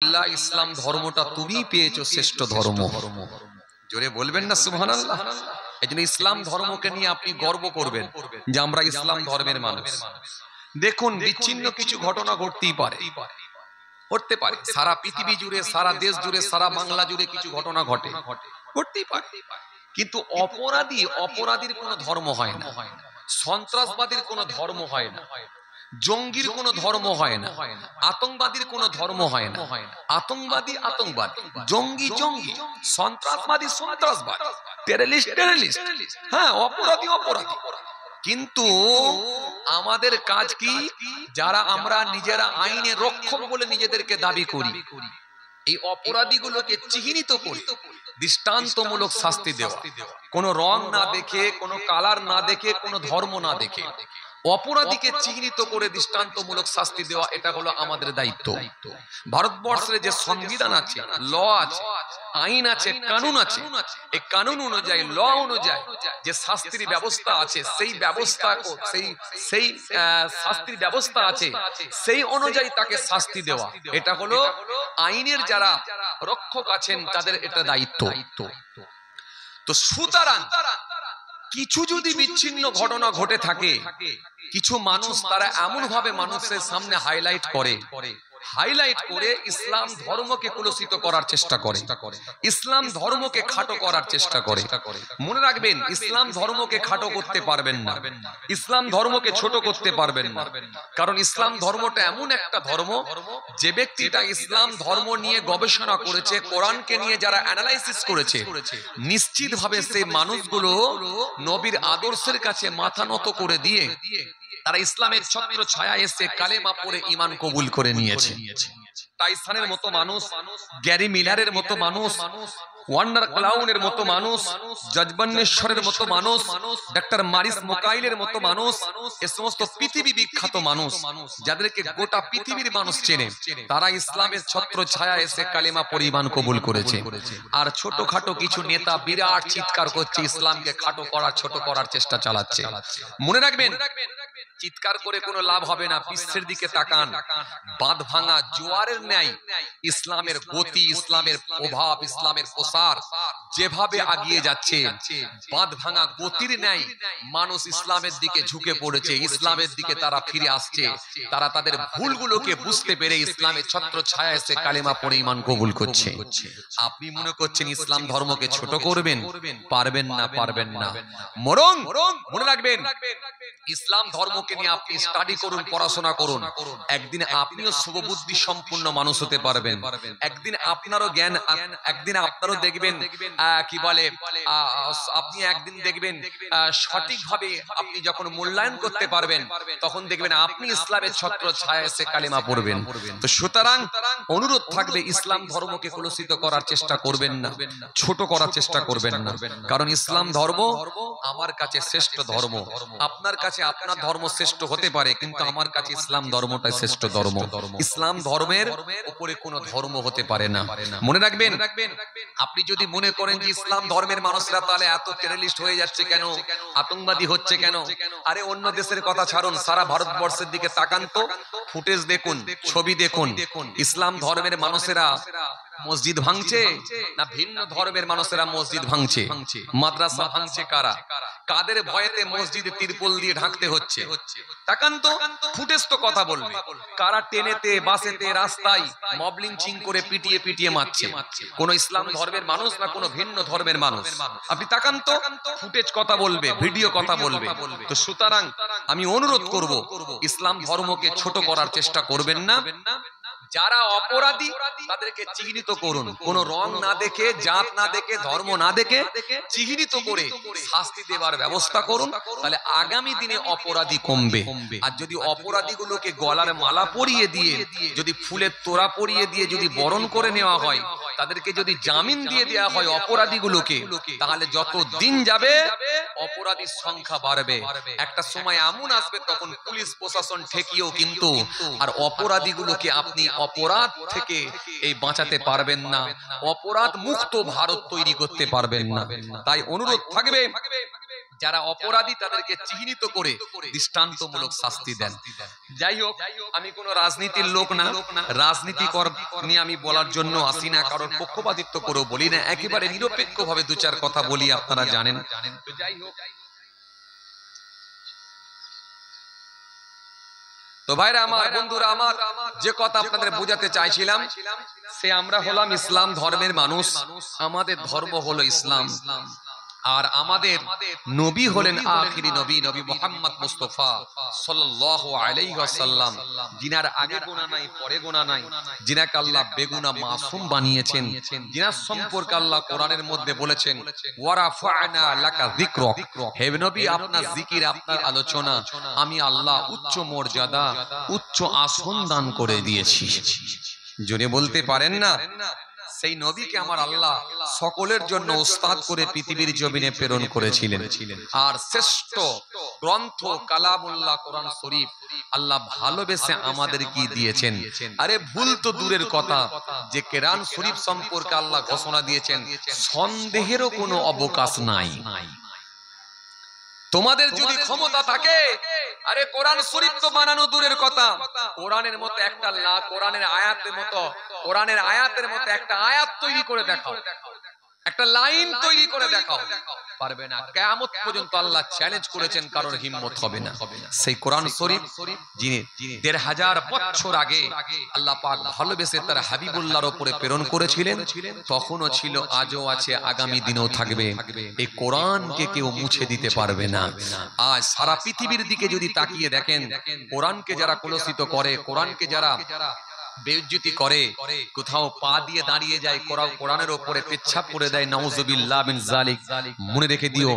আলহামদুলিল্লাহ, ইসলাম ধর্মটা তুমি পেয়েছো শ্রেষ্ঠ ধর্ম। জোরে বলবেন না সুবহানাল্লাহ। এই জন্য ইসলাম ধর্মকে নিয়ে আপনি গর্ব করবেন যে আমরা ইসলাম ধর্মের মানুষ। দেখুন, বিচ্ছিন্ন কিছু ঘটনা ঘটতেই পারে, ঘটতে পারে সারা পৃথিবী জুড়ে, সারা দেশ জুড়ে, সারা বাংলা জুড়ে কিছু ঘটনা ঘটে, ঘটতেই পারে। কিন্তু অপরাধীর কোনো ধর্ম হয় না, সন্ত্রাসবাদীর কোনো ধর্ম হয় না, জঙ্গির কোনো ধর্ম হয় না, আতঙ্কবাদীর কোনো ধর্ম হয় না। আতঙ্কবাদী আতঙ্কবাদী, জঙ্গি জঙ্গি, সন্ত্রাসবাদী সন্ত্রাসবাদী, টেররিস্ট টেররিস্ট, হ্যাঁ, অপরাধী অপরাধী। কিন্তু আমাদের কাজ কি? যারা আমরা নিজেরা আইনের রক্ষক বলে নিজেদেরকে দাবি করি, এই অপরাধীগুলোকে চিহ্নিত করে দৃষ্টান্তমূলক শাস্তি দেওয়া, কোনো রং না দেখে, কোনো কালার না দেখে, কোনো ধর্ম না দেখে অপরাধীকে চিহ্নিত করে দৃষ্টান্তমূলক শাস্তি দেওয়া, এটা হলো আমাদের দায়িত্ব। ভারতবর্ষের যে সংবিধান আছে, ল আছে, আইন আছে, কানুন আছে, এই কানুন অনুযায়ী, ল অনুযায়ী যে শাস্তির ব্যবস্থা আছে, সেই ব্যবস্থা সেই শাস্তির ব্যবস্থা আছে, সেই অনুযায়ী তাকে শাস্তি দেওয়া, এটা হলো আইনের যারা রক্ষক আছেন তাদের এটা দায়িত্ব। তো সুতরাং কিছু যদি বিচ্ছিন্ন ঘটনা ঘটে থাকে, কিছু মানুষ তারা এমন ভাবে মানুষের সামনে হাইলাইট করে ইসলাম ধর্মকে কলুষিত করার চেষ্টা করে, ইসলাম ধর্মকে খাটো করার চেষ্টা করে। মনে রাখবেন, ইসলাম ধর্মকে খাটো করতে পারবেন না, ইসলাম ধর্মকে ছোট করতে পারবেন না। কারণ ইসলাম ধর্মটা এমন একটা ধর্ম, যে ব্যক্তিটা ইসলাম ধর্ম নিয়ে গবেষণা করেছে, কোরআনকে নিয়ে যারা অ্যানালাইসিস করেছে, নিশ্চিতভাবে সেই মানুষগুলো নবীর আদর্শের কাছে মাথা নত করে দিয়ে তারা ইসলামের ছত্র ছায়া এসে কালেমা পড়ে ঈমান কবুল করে নিয়েছে। টাইসনের মতো মানুষ, গ্যারি মিলারের মতো মানুষ, ওয়ান্ডার ক্লাউনের মতো মানুষ, জজবন্নেশ্বরের মতো মানুষ, ডাক্তার মারিস মোকাইলের মতো মানুষ, এ সমস্ত পৃথিবী বিখ্যাত মানুষ যাদেরকে গোটা পৃথিবীর মানুষ চেনে, তারা ইসলামের ছত্র ছায়া এসে কালেমা পড়ে ঈমান কবুল করেছে। আর ছোটখাটো কিছু নেতা বিরাট চিৎকার করছে, ইসলামকে খাটো করার, ছোট করার চেষ্টা চালাচ্ছে। মনে রাখবেন, চিৎকার করে কোনো লাভ হবে না। বিশ্বের দিকে তাকান, বাঁধ ভাঙা জোয়ারের ন্যায় ইসলামের গতি, ইসলামের প্রভাব, ইসলামের প্রসার যেভাবে আগিয়ে যাচ্ছে, বাঁধ ভাঙা গতির ন্যায় মানুষ ইসলামের দিকে ঝুঁকে পড়েছে, ইসলামের দিকে তারা ফিরে আসছে। তারা তাদের ভুলগুলোকে বুঝতে পেরে ইসলামের ছত্র ছায়া এসে কালেমা পড়ে ঈমান কবুল করছে। আপনি মনে করছেন ইসলাম ধর্মকে ছোট করবেন? পারবেন না, পারবেন না। বরং মনে রাখবেন, ইসলাম ধর্মকে নিয়ে আপনি স্টাডি করুন, পড়াশোনা করুন, একদিন আপনিও শুভবুদ্ধি সম্পূর্ণ মানুষ হতে পারবেন। একদিন আপনারও জ্ঞান, একদিন আপনারও দেখবেন কি বলে, আপনি একদিন দেখবেন সঠিকভাবে আপনি যখন মূল্যায়ন করতে পারবেন, তখন দেখবেন আপনি ইসলামের ছত্র ছায়া এসে কালেমা পড়বেন। তো সুতরাং অনুরোধ থাকবে, ইসলাম ধর্মকে কলুষিত করার চেষ্টা করবেন না, ছোট করার চেষ্টা করবেন না। কারণ ইসলাম ধর্ম আমার কাছে শ্রেষ্ঠ ধর্ম। আপনার কাছে আপনার ধর্ম শ্রেষ্ঠ হতে পারে, কিন্তু আমার কাছে ইসলাম ধর্মটাই শ্রেষ্ঠ ধর্ম। ইসলাম ধর্মের উপরে কোনো ধর্ম হতে পারে না। মনে রাখবেন, আপনি যদি মনে করেন যে ইসলাম ধর্মের মানুষরা তাহলে এত টেররিস্ট হয়ে যাচ্ছে কেন, আতঙ্কবাদী হচ্ছে কেন, আরে অন্য দেশের কথা ছাড়ুন, সারা ভারতবর্ষের দিকে তাকান তো, ফুটেজ দেখুন, ছবি দেখুন, ইসলাম ধর্মের মানুষেরা মসজিদ ভাঙছে না ভিন্ন ধর্মের মানুষেরা মসজিদ ভাঙছে? মাদ্রাসা ভাঙছে কারা? কাদের ভয়েতে মসজিদে তিরপল দিয়ে ঢাকতে হচ্ছে? তাকান তো, ফুটেজ তো কথা বলবে। কারা ট্রেনেতে, বাসেতে, রাস্তায় মব লিঞ্চিং করে পিটিয়ে পিটিয়ে মারছে? কোন ইসলাম ধর্মের মানুষ না কোন ভিন্ন ধর্মের মানুষ? আপনি তাকান তো, ফুটেজ কথা বলবে, ভিডিও কথা বলবে। তো সুতরাং আমি অনুরোধ করব, ইসলাম ধর্মকে ছোট করার চেষ্টা করবেন না। যারা অপরাধী তাদেরকে চিহ্নিত করুন, কোন রং না দেখে, জাত না দেখে, ধর্ম না দেখে চিহ্নিত করে শাস্তি দেওয়ার ব্যবস্থা করুন। তাহলে আগামী দিনে অপরাধী কমবে। আর যদি অপরাধীগুলোকে গলার মালা পরিয়ে দিয়ে, যদি ফুলের তোড়া পরিয়ে দিয়ে যদি বরণ করে নেওয়া হয়, তাদেরকে যদি জামিন দিয়ে দেওয়া হয় অপরাধীগুলোকে, তাহলে যত দিন যাবে অপরাধীর সংখ্যা বাড়বে। একটা সময় এমন আসবে তখন পুলিশ প্রশাসন ঠেকিয়েও কিন্তু আর অপরাধীগুলোকে আপনি অপরাধ থেকে এই বাঁচাতে পারবেন না, অপরাধ মুক্ত ভারত তৈরি করতে পারবেন না। তাই অনুরোধ থাকবে, যারা অপরাধী তাদেরকে চিহ্নিত করে দৃষ্টান্তমূলক শাস্তি দেন। যাই হোক, আমি কোনো রাজনীতির লোক না, রাজনীতি নিয়ে আমি বলার জন্য আসি না, কারণ পক্ষপাতিত্ব করেও বলি না, একেবারে নিরপেক্ষভাবে দু চার কথা বলি, আপনারা জানেন। যাই হোক, তো ভাইরা আমার, বন্ধুরা আমার, যে কথা আপনাদের বোঝাতে চাইছিলাম, সে আমরা হলাম ইসলাম ধর্মের মানুষ, আমাদের ধর্ম হলো ইসলাম, আর আমাদের নবী হলেন আখিরি নবী, নবী মুহাম্মদ মুস্তাফা সাল্লাল্লাহু আলাইহি ওয়াসাল্লাম, যিনার আগে গুনাহ নাই, পরে গুনাহ নাই, যিনাকে আল্লাহ বেগুনাহ মাসুম বানিয়েছেন, যিনার সম্পর্কে আল্লাহ কোরআনের মধ্যে বলেছেন ওয়া রাফা'না লাকা যিকরাক, হে নবী আপনার জিকির, আপনার আলোচনা আমি আল্লাহ উচ্চ মর্যাদা, উচ্চ আসন দান করে দিয়েছি। জোরে বলতে পারেন না? সেই নবীকে আমার আল্লাহ সকলের জন্য উস্তাদ করে পৃথিবীর জমিনে প্রেরণ করেছিলেন। আর শ্রেষ্ঠ গ্রন্থ কালামুল্লাহ কোরআন শরীফ আল্লাহ ভালোবেসে আমাদের কি দিয়েছেন। আরে ভুল তো দূরের কথা, যে কোরআন শরীফ সম্পর্কে আল্লাহ ঘোষণা দিয়েছেন সন্দেহেরও কোনো অবকাশ নাই। তোমাদের যদি ক্ষমতা থাকে, আরে কোরআন শরীফ তো বানানো দূরের কথা, কোরআনের মতো একটা কোরআনের আয়াতের মতো একটা আয়াত তৈরি করে দেখাও, একটা লাইন তৈরি করে দেখাও, পারবে না। কিয়ামত পর্যন্ত আল্লাহ চ্যালেঞ্জ করেছেন, কারোর হিম্মত হবে না। সেই কোরআন শরীফ যিনি ১৫০০ বছর আগে আল্লাহ পাক ভালোবেসে তার হাবিবুল্লাহর উপরে প্রেরণ করেছিলেন, তখনও ছিল, আজও আছে, আগামী দিনেও থাকবে। এই কোরআনকে কেউ মুছে দিতে পারবে না। আজ সারা পৃথিবীর দিকে যদি তাকিয়ে দেখেন, কোরআনকে যারা কলুষিত করে, কোরআনকে যারা বেইজ্জতি করে, কোথাও পা দিয়ে দাঁড়িয়ে যায়, কোরআনের উপরে পেচ্ছাপ করে দেয়, নাউজুবিল্লাহ মিন যালিক, মনে রেখে দিও,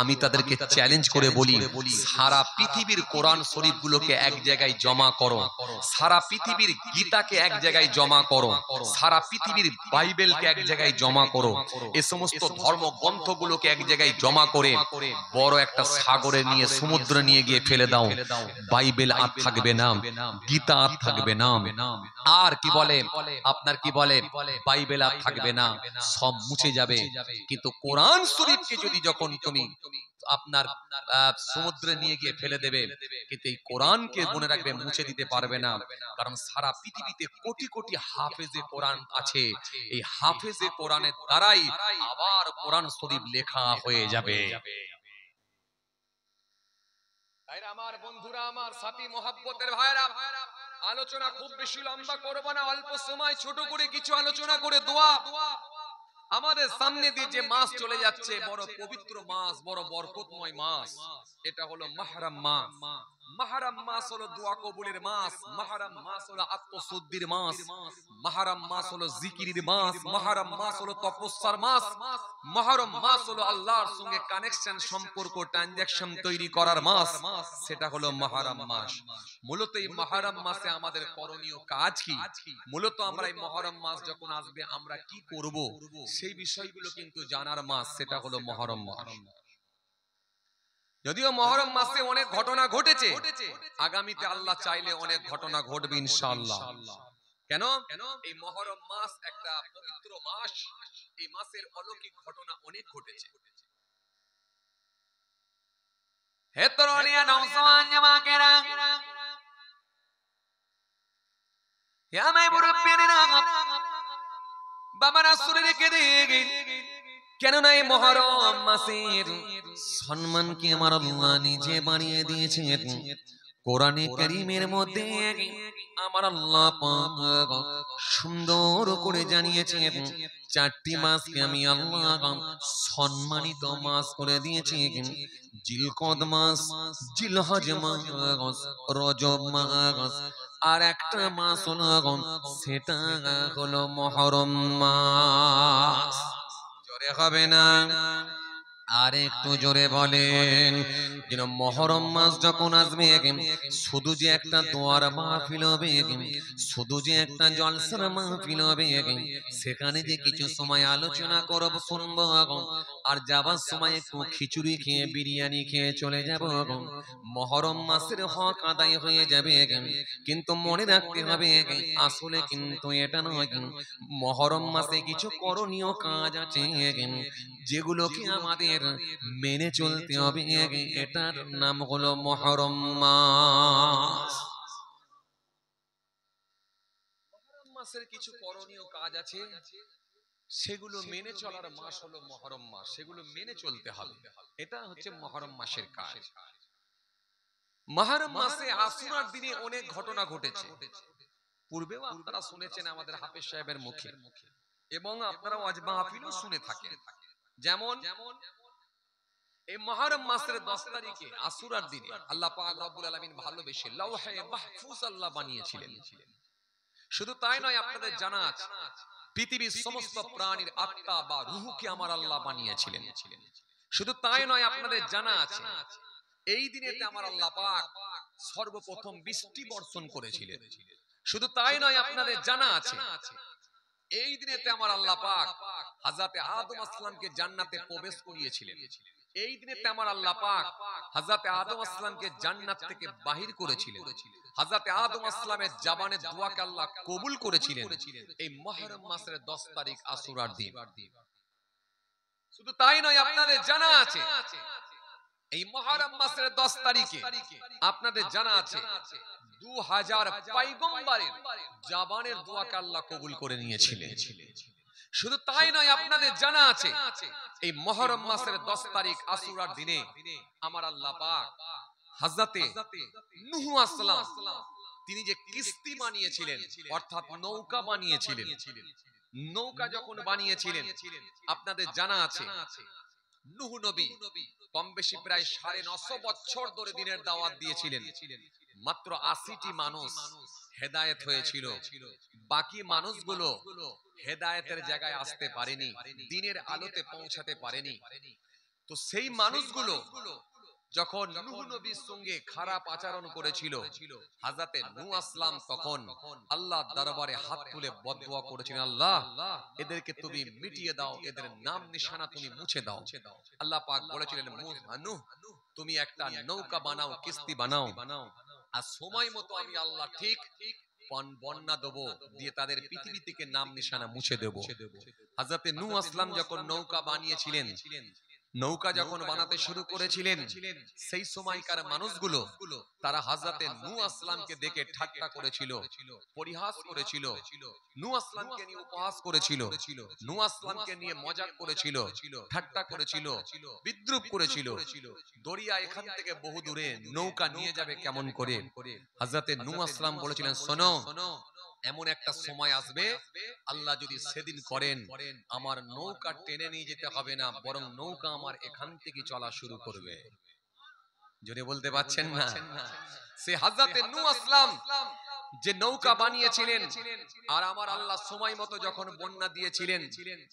আমি তাদেরকে চ্যালেঞ্জ করে বলি, সারা পৃথিবীর কোরআন শরীফগুলোকে এক জায়গায় জমা করো, সারা পৃথিবীর গীতাকে এক জায়গায় জমা করো, সারা পৃথিবীর বাইবেলকে এক জায়গায় জমা করো, এ সমস্ত ধর্ম গ্রন্থগুলোকে এক জায়গায় জমা করে বড় একটা সাগরে নিয়ে, সমুদ্রে নিয়ে গিয়ে ফেলে দাও, বাইবেল আর থাকবে না, গীতা আর থাকবে না, আর কি বলে আপনার কি বলে বাইবেল আর থাকবে না, সব মুছে যাবে। কিন্তু কোরআন শরীফকে যদি যখন তুমি আপনার সমুদ্রে নিয়ে গিয়ে ফেলে দেবে, কিন্তু এই কোরআনকে মনে রাখবে মুছে দিতে পারবে না, কারণ সারা পৃথিবীতে কোটি কোটি হাফেজে কোরআন আছে, এই হাফেজে কোরআনের দ্বারাই আবার কোরআন শরীফ লেখা হয়ে যাবে। আমার বন্ধুরা, আমার সাথী মহব্বতের ভাইরা, আলোচনা খুব বেশি লম্বা করব না, অল্প সময় ছোট করে কিছু আলোচনা করে দোয়া। আমাদের সামনে দিয়ে যে মাস চলে যাচ্ছে, বড় পবিত্র মাস, বড় বরকতময় মাস, এটা হলো মুহররম মাস। মুহররম মাস হলো দোয়া কবুলের মাস, মুহররম মাস হলো আত্মশুদ্ধির মাস, মুহররম মাস হলো জিকিরের মাস, মুহররম মাস হলো তপস্যার মাস, মুহররম মাস হলো আল্লাহর সঙ্গে কানেকশন, সম্পর্ক, ট্রানজাকশন তৈরি করার মাস, সেটা হলো মুহররম মাস। মূলত এই মুহররম মাসে আমাদের করণীয় কাজ কি, মূলত আমরা এই মুহররম মাস যখন আসবে আমরা কি করব, সেই বিষয়গুলো কিন্তু জানার মাস, সেটা হলো মুহররম মাস। যদিও মুহররম মাসে অনেক ঘটনা ঘটেছে, আগামীতে আল্লাহ চাইলে অনেক ঘটনা ঘটবে ইনশাআল্লাহ। কেন? এই মুহররম মাস একটা পবিত্র মাস, এই মাসের অলৌকিক ঘটনা অনেক ঘটেছে। হে তরুণিয়া, নওজওয়ান জামাকেরা, হে আমার মুরব্বিয়েরা, বাবারা শুনে রেখে দিন, কেননা এই মুহররম মাসের সম্মানকে আমার আল্লাহ নিজে বানিয়ে দিয়েছেন। কোরআনে কারীমের মধ্যে আমার আল্লাহ পাক সুন্দর করে জানিয়েছেন, চারটি মাসকে আমি আল্লাহ সম্মানিত মাস করে দিয়েছি। জিলকদ মাস, জিলহজ মাস, রজব মাস, আর একটা মাস হলো, সেটা হলো মুহররম মাস। জোরে হবে না? আর একটু জোরে বলেন। যেন মুহররম মাস যখন আসবে, শুধু যে একটা দোয়ার মাহফিল হবে, শুধু যে একটা জলসার মাহফিল হবে, সেখানে যে কিছু সময় আলোচনা করব, শুনব, আর যাবার সময় একটু খিচুড়ি খেয়ে, বিরিয়ানি খেয়ে চলে যাব, মুহররম মাসের হক আদায় হয়ে যাবে। কিন্তু মনে রাখতে হবে, আসলে কিন্তু এটা নয়। মুহররম মাসে কিছু করণীয় কাজ আছে, যেগুলোকে আমাদের মেনে চলতে হবে, এটার নাম হলো মুহররম মাস। মুহররম মাসের কিছু করণীয় কাজ আছে, সেগুলো মেনে চলার মাস হলো মুহররম মাস, সেগুলো মেনে চলতে হবে। এটা হচ্ছে মুহররম মাসের কাজ। মুহররম মাসে আশুরার দিনে অনেক ঘটনা ঘটেছে, পূর্বেও আপনারা শুনেছেন আমাদের হাফেজ সাহেবের মুখে, এবং আপনারা ওয়াজ মাহফিলও শুনে থাকেন। যেমন এই মুহররম মাসের 10 তারিখে আশুরার দিনে আল্লাহ পাক রব্বুল আলামিন ভালোবেসে লাওহে মাহফুজ আল্লাহ বানিয়েছিলেন। শুধু তাই নয়, আপনাদের জানা আছে পৃথিবীর সমস্ত প্রাণীর আত্মা বা রূহকে আমার আল্লাহ বানিয়েছিলেন। শুধু তাই নয়, আপনাদের জানা আছে এই দিনেতে আমার আল্লাহ পাক সর্বপ্রথম বৃষ্টি বর্ষণ করেছিলেন। শুধু তাই নয়, আপনাদের জানা আছে এই দিনেতে আমার আল্লাহ পাক হযরত আদম আসলামকে জান্নাতে প্রবেশ করিয়েছিলেন। এই দিনেতে আমার আল্লাহ পাক হযরত আদম আসলামকে জান্নাত থেকে বাহির করেছিলেন। হযরত আদম আসলামের জবানের দোয়াকে আল্লাহ কবুল করেছিলেন এই মুহররম মাসের 10 তারিখ আশুরার দিন। শুধু তাই নয়, আপনাদের জানা আছে এই মুহররম মাসের 10 তারিখে আপনাদের জানা আছে 2000 পয়গম্বরের জবানের দোয়াকে আল্লাহ কবুল করে নিয়েছিলেন। শুধু তাই নয়, আপনাদের জানা আছে এই মুহররম মাসের 10 তারিখ আশুরার দিনে আমার আল্লাহ পাক হযরত নূহ আসলাম তিনি যে কিস্তি বানিয়েছিলেন, অর্থাৎ নৌকা বানিয়েছিলেন। নৌকা যখন বানিয়েছিলেন আপনাদের জানা আছে নূহ নবী কম বেশি প্রায় 950 বছর ধরে দিনের দাওয়াত দিয়েছিলেন। মাত্র 80টি মানুষ হেদায়েত হয়েছিল, বাকি মানুষগুলো হেদায়েতের জায়গায় আসতে পারেনি, দ্বীনের আলোতে পৌঁছাতে পারেনি। তো সেই মানুষগুলো যখন নূহ নবীর সঙ্গে খারাপ আচরণ করেছিল, হযরত নূহ আসলাম তখন আল্লাহর দরবারে হাত তুলে বদদুয়া করেছিলেন, আল্লাহ এদেরকে তুমি মিটিয়ে দাও, এদের নাম নিশানা তুমি মুছে দাও। আল্লাহ পাক বলেছিলেন, নূহ তুমি একটা নৌকা বানাও, কিস্তি বানাও, আর সময় মতো আমি আল্লাহ ঠিক বন্যা দেবো, দিয়ে তাদের পৃথিবী থেকে নাম নিশানা মুছে দেব। হযরত নূহ আসলাম যখন নৌকা বানিয়েছিলেন, নৌকা যখন বানাতে শুরু করেছিলেন, সেই সময়কার মানুষগুলো তারা হযরত নূহ আসলামকে দেখে ঠাট্টা করেছিল, পরিহাস করেছিল, নূহ আসলামকে নিয়ে উপহাস করেছিল, নূহ আসলামকে নিয়ে মজাক করেছিল, ঠাট্টা করেছিল, বিদ্রূপ করেছিল। দরিয়া এখান থেকে বহু দূরে, নৌকা নিয়ে যাবে কেমন করে? হযরত নূহ আসলাম বলেছিলেন, শোনো, এমন একটা সময় আসবে আল্লাহ যদি সেদিন করেন, আমার নৌকা টেনে নিয়ে যেতে হবে না, বরং নৌকা আমার এখান থেকে চলা শুরু করবে। জোরে বলতে পারছেন না? সে হযরত নূহ আসলাম যে নৌকা বানিয়েছিলেন, আর আমার আল্লাহ সময় মতো যখন বন্যা দিয়েছিলেন,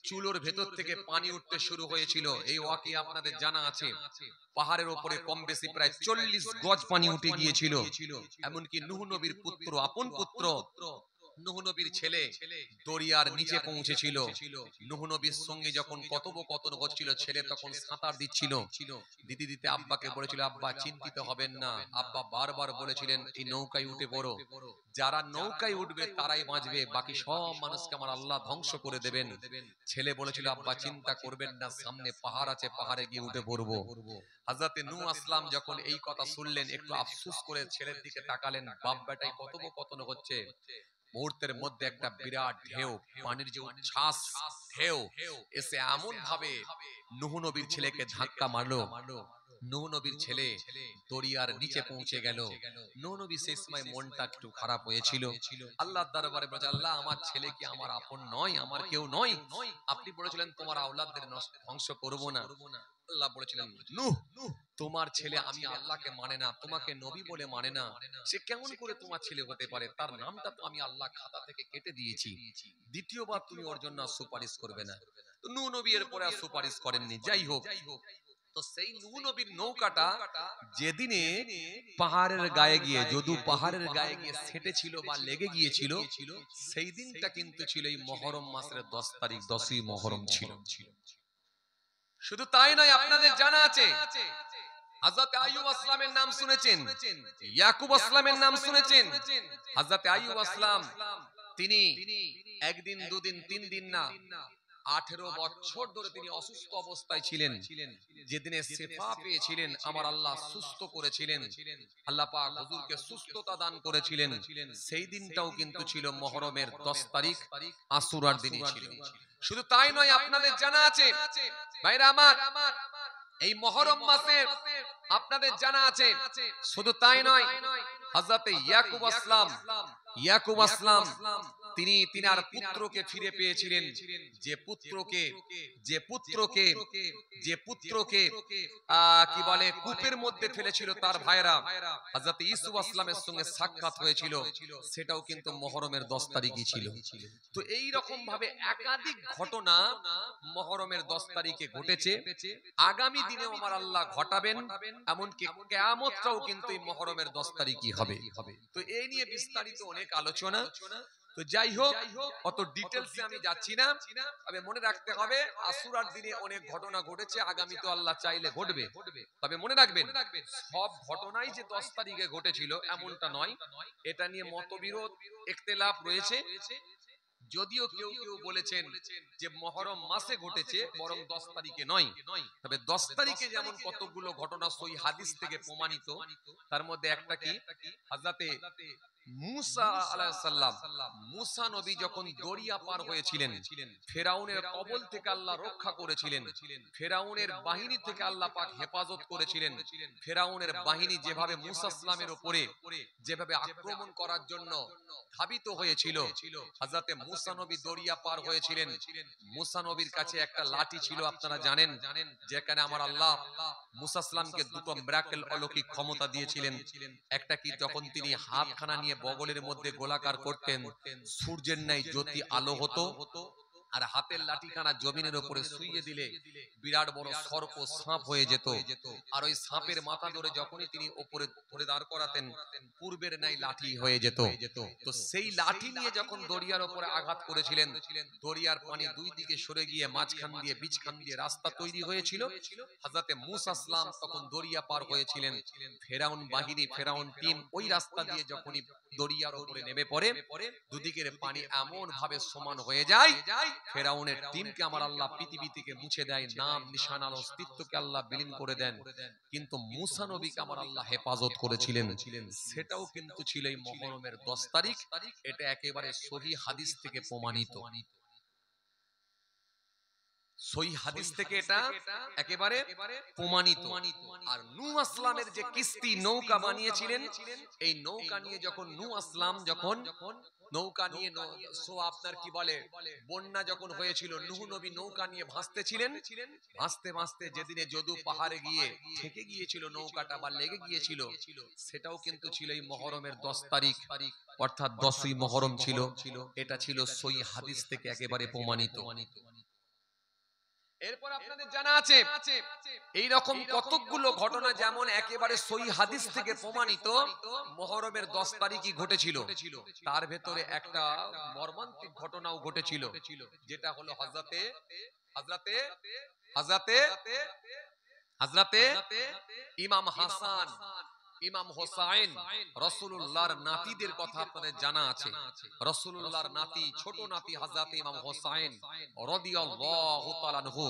চুলোর ভেতর থেকে পানি উঠতে শুরু হয়েছিল। এই ওয়াকি আপনাদের জানা আছে। পাহাড়ের উপরে কম বেশি প্রায় 40 গজ পানি উঠে গিয়েছিল। এমনকি নূহ নবীর পুত্র, আপন পুত্র নূহ নবীর ছেলে দরিয়ার নিচে পৌঁছেছিল। নূহ নবীর সঙ্গে যখন কথোপকথন হচ্ছিল, ছেলে তখন সাঁতার দিচ্ছিল, দিতে দিতে আব্বাকে বলেছিল, আব্বা চিন্তিত হবেন না। আব্বা বারবার বলেছিলেন, এই নৌকায় উঠে পড়ো, যারা নৌকায় উঠবে তারাই বাঁচবে, বাকি সব মানুষকে আমার আল্লাহ ধ্বংস করে দেবেন। ছেলে বলেছিল, আব্বা চিন্তা করবেন না, সামনে পাহাড় আছে, পাহাড়ে গিয়ে উঠে পড়বো। হযরত নূহ আসলাম যখন এই কথা শুনলেন, একটু আফসোস করে ছেলের দিকে তাকালেন। বাপ বেটায় কথোপকথন হচ্ছে, মুহূর্তের মধ্যে একটা বিরাট ঢেউ, পানির যে উচ্ছ্বাস ঢেউ এসে এমন ভাবে নূহ নবীর ছেলেকে ধাক্কা মারলো, নূহ নবীর ছেলে দরিয়ার নিচে পৌঁছে গেল। নূহ নবী সেই সময় মনটা একটু খারাপ হয়েছিল। আল্লাহর দরবারে বলে, আল্লাহ আমার ছেলে কি আমার আপন নয়, আমার কেউ নয়? আপনি বলেছিলেন তোমার আওলাদদের ধ্বংস করব না। আল্লাহ বলেছিলেন, নূহ তোমার ছেলে আমি আল্লাহকে মানে না, তোমাকে নবী বলে মানে না, সে কেমন করে তোমার ছেলে হতে পারে? তার নামটা তো আমি আল্লাহ খাতা থেকে কেটে দিয়েছি, দ্বিতীয়বার তুমি ওর জন্য সুপারিশ করবে না। তো নূহ নবী এর পরে আর সুপারিশ করেননি। যাই হোক, তো সেই নূহ নবীর নৌকাটা যেদিনে পাহাড়ের গায়ে গিয়ে, যদু পাহাড়ের গায়ে গিয়ে সেটেছিল বা লেগে গিয়েছিল, সেই দিনটা কিন্তু ছিল এই মুহররম মাসের 10 তারিখ, 10ই মুহররম ছিল। শুধু তাই নয়, আপনাদের জানা আছে হযরত আইয়ুব আসলামের নাম শুনেছেন, ইয়াকুব আসলামের নাম শুনেছেন। হযরত আইয়ুব আসলাম তিনি একদিন, দুদিন, 3 দিন না, 18 বছর ধরে তিনি অসুস্থ অবস্থায় ছিলেন। যেদিনে শিফা পেয়েছিলেন, আমার আল্লাহ সুস্থ করেছিলেন, আল্লাহ পাক হুজুরকে সুস্থতা দান করেছিলেন। সেই দিনটাও কিন্তু ছিল মুহররমের 10 তারিখ, আশুরার দিনই ছিল। শুধু তাই নয়, আপনাদের জানা আছে ভাইরা আমার, এই মুহররম মাসে আপনাদের জানা আছে, শুধু তাই নয়, হযরত ইয়াকুব আসলাম তিনি তিনার পুত্রকে ফিরে পেয়েছিলেন, যে পুত্রকে কি বলে কূপের মধ্যে ফেলেছিল তার ভাইরা, হযরত ইউসুফ আসলামের সঙ্গে সাক্ষাৎ হয়েছিল, সেটাও কিন্তু মুহররমের 10 তারিখই ছিল। তো এই রকম ভাবে একাধিক ঘটনা মুহররমের 10 তারিখে ঘটেছে, আগামী দিনেও আমার আল্লাহ ঘটাবেন, এমনকি কিয়ামতটাও কিন্তু এই মুহররমের 10 তারিখই হবে। তো এই নিয়ে বিস্তারিত অনেক আলোচনা, তো যাই হোক অত ডিটেইলসে আমি যাচ্ছি না, তবে মনে রাখতে হবে আশুরার দিনে অনেক ঘটনা ঘটেছে, আগামী তো আল্লাহ চাইলে ঘটবে। তবে মনে রাখবেন সব ঘটনাই যে 10 তারিখে ঘটেছিল এমনটা নয়, এটা নিয়ে মতবিরোধ ইখতিলাফ রয়েছে। যদিও কেউ কেউ বলেছেন যে মুহররম মাসে ঘটেছে, বরং 10 তারিখে নয়। তবে 10 তারিখে যেমন কতগুলো ঘটনা সহিহ হাদিস থেকে প্রমাণিত, তার মধ্যে একটা কি, হযরতে মুসা আলাইহিস সালাম, মুসা নবী যখন দরিয়া পার হয়েছিলেন, ফেরাউনের কবল থেকে আল্লাহ রক্ষা করেছিলেন, ফেরাউনের বাহিনী থেকে আল্লাহ পাক হেফাজত করেছিলেন। ফেরাউনের বাহিনী যেভাবে মুসা সালামের উপরে যেভাবে আক্রমণ করার জন্য ধাবিত হয়েছিল, হযরতে মুসা নবী দরিয়া পার হয়েছিলেন। মুসা নবীর কাছে একটা লাঠি ছিল, আপনারা জানেন, যেখানে আমার আল্লাহ মুসা সালামকে দুটো মিরাকেল অলৌকিক ক্ষমতা দিয়েছিলেন। একটা কি, যখন তিনি হাতখানা নিয়ে বগলের মধ্যে গোলাকার করতেন, সূর্যের ন্যায় জ্যোতি আলো হতো, আর হাতের লাঠিখানা জমিনের উপরে শুইয়ে দিলে বিরাট বড় সর্প সাপ হয়ে যেত, আর ওই সাপের মাথা ধরে যখনই তিনি উপরে ধরে দাঁড় করাতেন, পূর্বের ন্যায় লাঠি হয়ে যেত। তো সেই লাঠি নিয়ে যখন দরিয়ার উপরে আঘাত করেছিলেন, দরিয়ার পানি দুই দিকে সরে গিয়ে মাঝখান দিয়ে বিচখান দিয়ে রাস্তা তৈরি হয়েছিল। হযরতে মুসা আসলাম তখন দরিয়া পার হয়েছিলেন, ফেরাউন বাহিনী, ফেরাউন টিম ওই রাস্তা দিয়ে যখনই দরিয়ার উপরে নেমে পড়ে, দুদিকের পানি এমন ভাবে সমান হয়ে যায়, ফেরাউনের টিমকে আমার আল্লাহ পৃথিবী থেকে মুছে দেয়, নাম নিশানা অস্তিত্বকে আল্লাহ বিলীন করে দেন। কিন্তু মুসা নবীকে আমার আল্লাহ হেফাজত করেছিলেন, সেটাও কিন্তু ছিল এই মুহররমের 10 তারিখ। এটা একেবারে সহিহ হাদিস থেকে প্রমাণিত, সহিহ হাদিস থেকে এটা একেবারে প্রমাণিত। আর নূহ আসলামের যে কিস্তি নৌকা বানিয়েছিলেন, এই নৌকা নিয়ে যখন নূহ আসলাম যখন নৌকা নিয়ে আপনার কি বলে বন্যা যখন হয়েছিল, নূহ নবী নৌকা নিয়ে ভাসতেছিলেন, ভাসতে ভাসতে যেদিনে যদু পাহাড়ে গিয়ে ঠেকে গিয়েছিল নৌকাটা বা লেগে গিয়েছিল, সেটাও কিন্তু ছিল এই মুহররমের 10 তারিখ, অর্থাৎ 10ই মুহররম ছিল। এটা ছিল সহিহ হাদিস থেকে একেবারে প্রমাণিত। এরপর আপনাদের জানা আছে এই রকম কতগুলো ঘটনা, যেমন একেবারে সহিহ হাদিস থেকে প্রমাণিত মুহররমের 10 তারিখই ঘটেছিল। তার ভেতরে একটা মর্মান্তিক ঘটনাও ঘটেছিল, যেটা হলো হযরতে ইমাম হাসান, ইমাম হোসাইন, রাসূলুল্লাহর নাতিদের কথা আপনাদের জানা আছে। রাসূলুল্লাহর নাতি, ছোট নাতি হযরত ইমাম হোসাইন রাদিয়াল্লাহু তাআলা আনহু,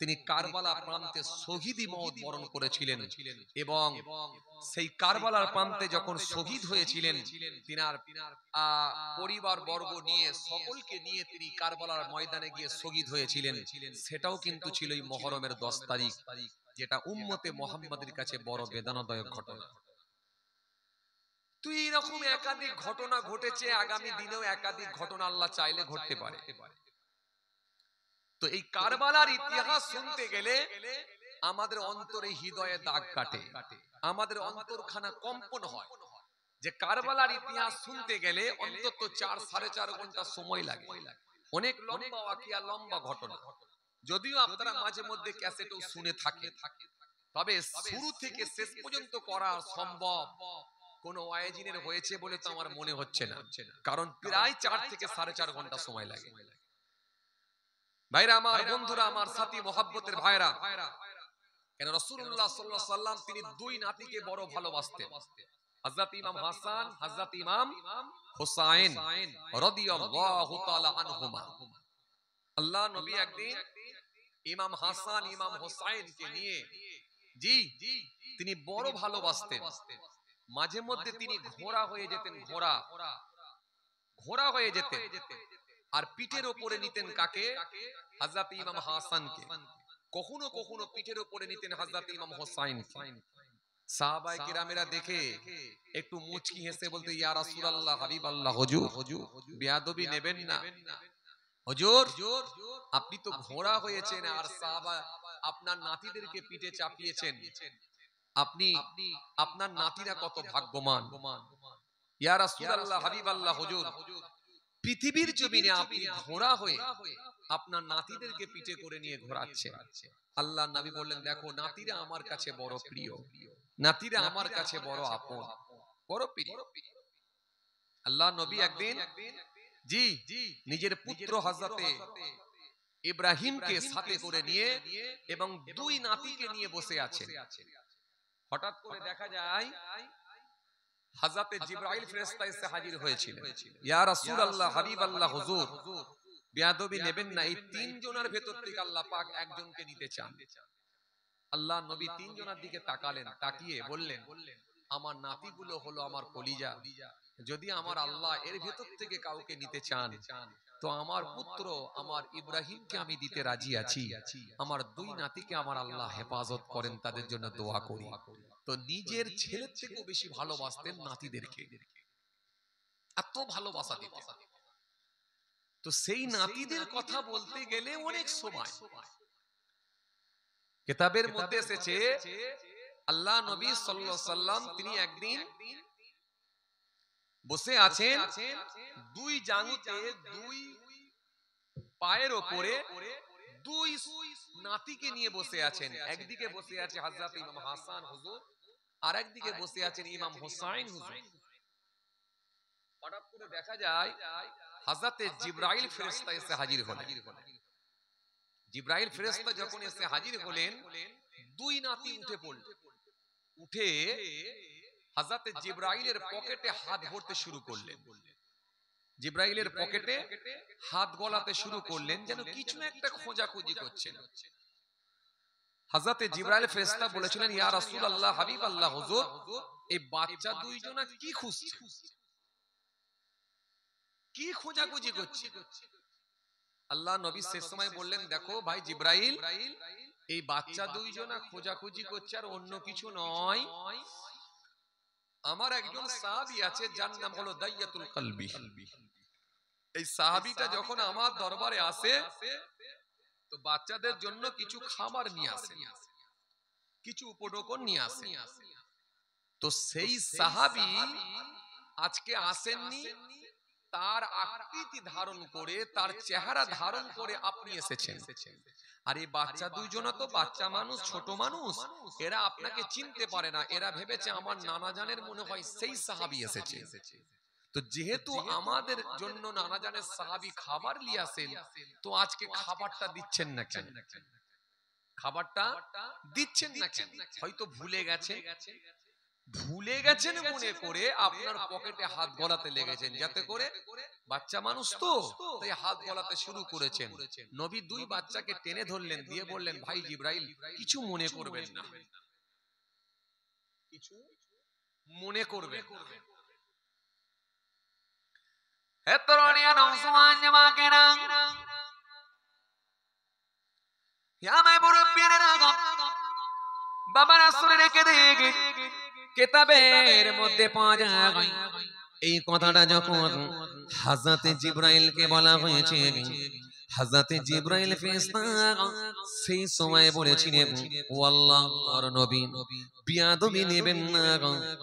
তিনি কারবালা প্রান্তে শহীদি মওত বরণ করেছিলেন, এবং সেই কারবালার প্রান্তে যখন শহীদ হয়েছিলেন, তিনার পরিবার বর্গ নিয়ে, সকলকে নিয়ে তিনি কারবালার ময়দানে গিয়ে শহীদ হয়েছিলেন। সেটাও কিন্তু ছিল এই মুহররমের 10 তারিখ, যেটা উম্মতে মুহাম্মাদের কাছে বড় বেদনাদায়ক ঘটনা। তো এইরকম একাধিক ঘটনা ঘটেছে, আগামী দিনেও একাধিক ঘটনা আল্লাহ চাইলে ঘটতে পারে। তো এই কারবালার ইতিহাস শুনতে গেলে আমাদের অন্তরে হৃদয়ে দাগ কাটে, আমাদের অন্তরখানা কম্পন হয়, যে কারবালার ইতিহাস শুনতে গেলে অন্তত 4-4.5 ঘন্টা সময় লাগে। অনেক লম্বা ওয়াকিয়া, লম্বা ঘটনা, যদিও আপনারা মাঝে মধ্যে ক্যাসেটও শুনে থাকে, তবে শুরু থেকে শেষ পর্যন্ত করা সম্ভব কোন ওয়াজিনের হয়েছে বলে তো আমার মনে হচ্ছে না, কারণ প্রায় 4 থেকে 4.5 ঘন্টা সময় লাগে। ভাইরা আমার, বন্ধুরা আমার, সাথী মহব্বতের ভাইরা, কেন রাসূলুল্লাহ সাল্লাল্লাহু আলাইহি সাল্লাম তিনি দুই নাতিকে বড় ভালোবাসতেন, হযরত ইমাম হাসান, হযরত ইমাম হোসাইন রাদিয়াল্লাহু তাআলা আনহুমা। আল্লাহ নবী একদিন ইমাম হাসান ইমাম হোসাইনকে নিয়ে জি তিনি বড় ভালোবাসতেন। মাঝে মধ্যে তিনি ঘোড়া হয়ে যেতেন, ঘোড়া হয়ে যেতেন, আর পিঠের ওপরে নিতেন কাকে? হযরত ইমাম হাসানকে। কখনো কখনো পিঠের ওপরে নিতেন হযরত ইমাম হোসাইনকে। সাহাবায়ে কেরামেরা দেখে একটু মুচকি হেসে বলতে, ইয়া রাসূলুল্লাহ, হাবিবাল্লাহ, হুজুর বেয়াদবি নেবেন না। হুজুর আপনি তো ঘোড়া হয়েছেন আর সাহাবা আপনার নাতিদেরকে পিঠে চাপিয়েছেন, আপনি আপনার নাতিরা কত ভাগ্যবান। ইয়া রাসূলুল্লাহ, হাবিবাল্লাহ, হুজুর পৃথিবীর জমিনে আপনি ঘোড়া হয়ে আপনার নাতিদেরকে পিঠে করে নিয়ে ঘোরাচ্ছেন। আল্লাহর নবী বললেন, দেখো নাতিরা আমার কাছে বড় প্রিয়, নাতিরা আমার কাছে বড় আপন, বড় প্রিয়। আল্লাহর নবী একদিন জি নিজের পুত্র হযরতে ইব্রাহিমকে সাথে করে নিয়ে এবং দুই নাতিকে নিয়ে বসে আছেন। হঠাৎ করে দেখা যায় হযরতে জিবরাইল ফেরেশতা এসে হাজির হয়েছিলেন। ইয়া রাসূলুল্লাহ, হাবিবাল্লাহ, হুজুর বেয়াদবি নেবেন না, এই তিন জনের ভেতর থেকে আল্লাহ পাক একজনকে নিতে চান। আল্লাহ নবী তিন জনের দিকে তাকালেন, তাকিয়ে বললেন, আমার নাতিগুলো হলো আমার কলিজা, যদি আমার আল্লাহ এর ভেতর থেকে কাউকে নিতে চান তো আমার পুত্র আমার ইব্রাহিমকে আমি দিতে রাজি আছি। আমার দুই নাতিকে আমার আল্লাহ হেফাজত করেন, তাদের জন্য দোয়া করি। তো নিজের ছেলের থেকেও বেশি ভালোবাসতেন নাতিদেরকে, এত ভালোবাসা দিতেন। তো সেই নাতিদের কথা বলতে গেলে অনেক সময় কিতাবের মধ্যে এসেছে আল্লাহ নবী সাল্লাল্লাহু আলাইহি সাল্লাম তিনি একদিন বসে আছেন, দুই জাঙ্গুতে দুই পায়ের উপরে দুই নাতিকে নিয়ে বসে আছেন। একদিকে বসে আছে হযরত ইমাম হাসান হুজুর, আর একদিকে বসে আছেন ইমাম হোসাইন হুজুর। হঠাৎ করে দেখা যায় হযরতে জিবরাইল ফেরেশতা এসে হাজির হলেন। জিবরাইল ফেরেশতা যখন এসে হাজির হলেন, দুই নাতি উঠে পড়লেন, উঠে হযরতে জিবরাইলের পকেটে হাত ভরতে শুরু করলেন। জিবরাইলের পকেটে হাত গলাতে শুরু করলেন, যেন কিছু একটা খোঁজাখুঁজি করছেন। হযরতে জিবরাইল ফেরেশতা বলেছিলেন, ইয়া রাসূলুল্লাহ, হাবিবাল্লাহ, হুজুর এই বাচ্চা দুইজনা কি খুঁজছে, কি খোঁজাখুঁজি করছে? আল্লাহ নবী শেষ সময় বললেন, দেখো ভাই জিবরাইল, এই বাচ্চা দুইজনা খোঁজাখুঁজি করছে আর অন্য কিছু নয়, আমার একজন সাহাবী আছে যার নাম হলো দাইয়াতুল কলবি। এই সাহাবীটা যখন আমার দরবারে আসে তো বাচ্চাদের জন্য কিছু খাবার নিয়ে আসে, কিছু উপঢৌকন নিয়ে আসে। তো সেই সাহাবী আজকে আসেননি, তার আকৃতি ধারণ করে, তার চেহারা ধারণ করে আপনি এসেছেন। আর এই বাচ্চা দুইজনা তো বাচ্চা মানুষ, ছোট মানুষ, এরা আপনাকে চিনতে পারে না, এরা ভেবেছে আমার নানা জানের মনে হয় সেই সাহাবী এসেছে। তো যেহেতু আমাদের জন্য নানা জানের সাহাবী খাবার নিয়ে আসেন, তো আজকে খাবারটা দিচ্ছেন না কেন? খাবারটা দিচ্ছেন না কেন? হয়তো ভুলে গেছে, ভুলে গেছেন মনে করে আপনার পকেটে হাত গলাতে লেগেছেন, যাতে করে বাচ্চা মানুষ তো তাই হাত গলাতে শুরু করেছেন। নবী দুই বাচ্চাকে টেনে ধরলেন, দিয়ে বললেন, ভাই জিবরাইল কিছু মনে করবেন না, কিছু মনে করবেন না। হে তরুণিয়া নওজওয়ান জামাকেরা, ইয়া মাই মুরব্বিরা, বাবা রাসূল রেখে দেখে কিতাবের মধ্যে পাওয়া যায় এই কথাটা যখন হযরতে জিবরাইলকে বলা হয়েছে, হযরতে জিবরাইল ফেরেশতা সেই সময় বলেছিলেন, ও আল্লাহর নবী বিয়াদবি নেবেন না,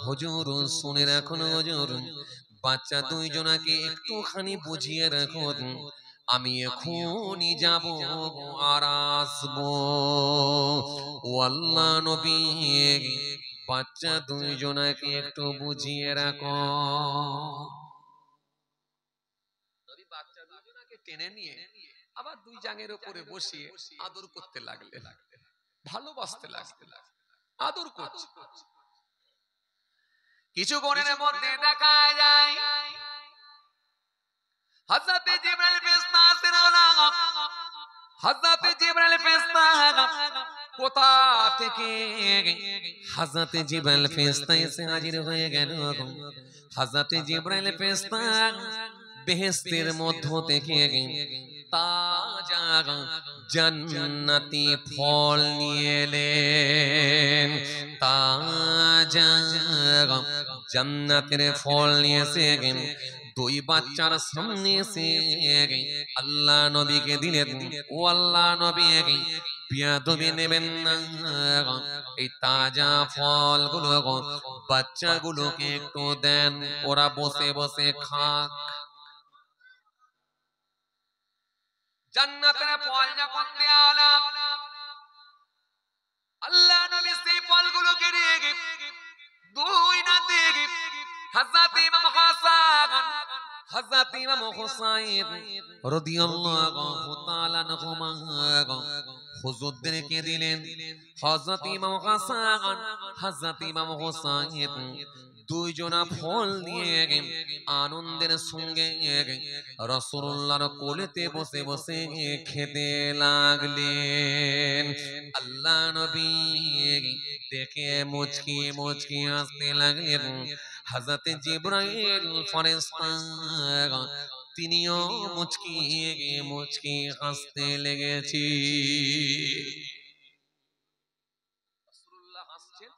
হুজুর শুনে রাখুন, হুজুর বাচ্চা দুইজনাকে একটুখানি বুঝিয়ে রাখুন, আমি এখনই যাব আর আসবো। ও আল্লাহ নবী বাচ্চা দুইজনাকে একটু বুঝিয়ে রাখো। নবী বাচ্চা দুইজনাকে টেনে নিয়ে আবার দুই জাঙের উপরে বসিয়ে আদর করতে লাগলেন, ভালোবাসতে লাগলেন, আদর করছে। কিছুক্ষণের মধ্যে দেখা যায় হযরতে জিবরাইল ফেরেশতা আসেন, হযরতে জিবরাইল ফেরেশতা কোথা থেকে হযরতে জিবরাইল ফেরেশতা এসে হাজির হয়ে গেল। হযরতে জিবরাইল ফেরেশতা বেহেশতের মধ্য থেকে তাজা জান্নাতি ফল নিয়ে এলেন। তাজা জান্নাতের ফল নিয়ে এসে দুই বাচ্চার সামনে এসে আল্লাহ নবীকে দিলেন। ও আল্লাহ নবী, বিয়াদবি নেবেন না, এই তাজা ফলগুলো বাচ্চাগুলোকে একটু দেন, ওরা বসে বসে খাক। জান্নাতের ফল যখন দেয়া হলো, আল্লাহ নবী সেই ফলগুলোকে নিয়ে দুই নাতি হযরত ইমাম হাসান, হযরত ইমাম হুসাইন রাদিয়াল্লাহু তাআলা আনহুমা হুজুরদেরকে দিলেন। হযরত ইমাম হাসান, হযরত ইমাম হুসাইন দুইজনা ফল নিয়ে আনন্দের সঙ্গে রাসূলুল্লাহর কোলেতে বসে বসে খেতে লাগলেন। আল্লাহ নবী দেখে মুচকি মুচকি হাসতে লাগলেন। হযরত জিবরাইল ফেরেশতা তিনিও মুচকি মুচকি হাসতে লেগেছি। রাসূলুল্লাহ হাসছেন,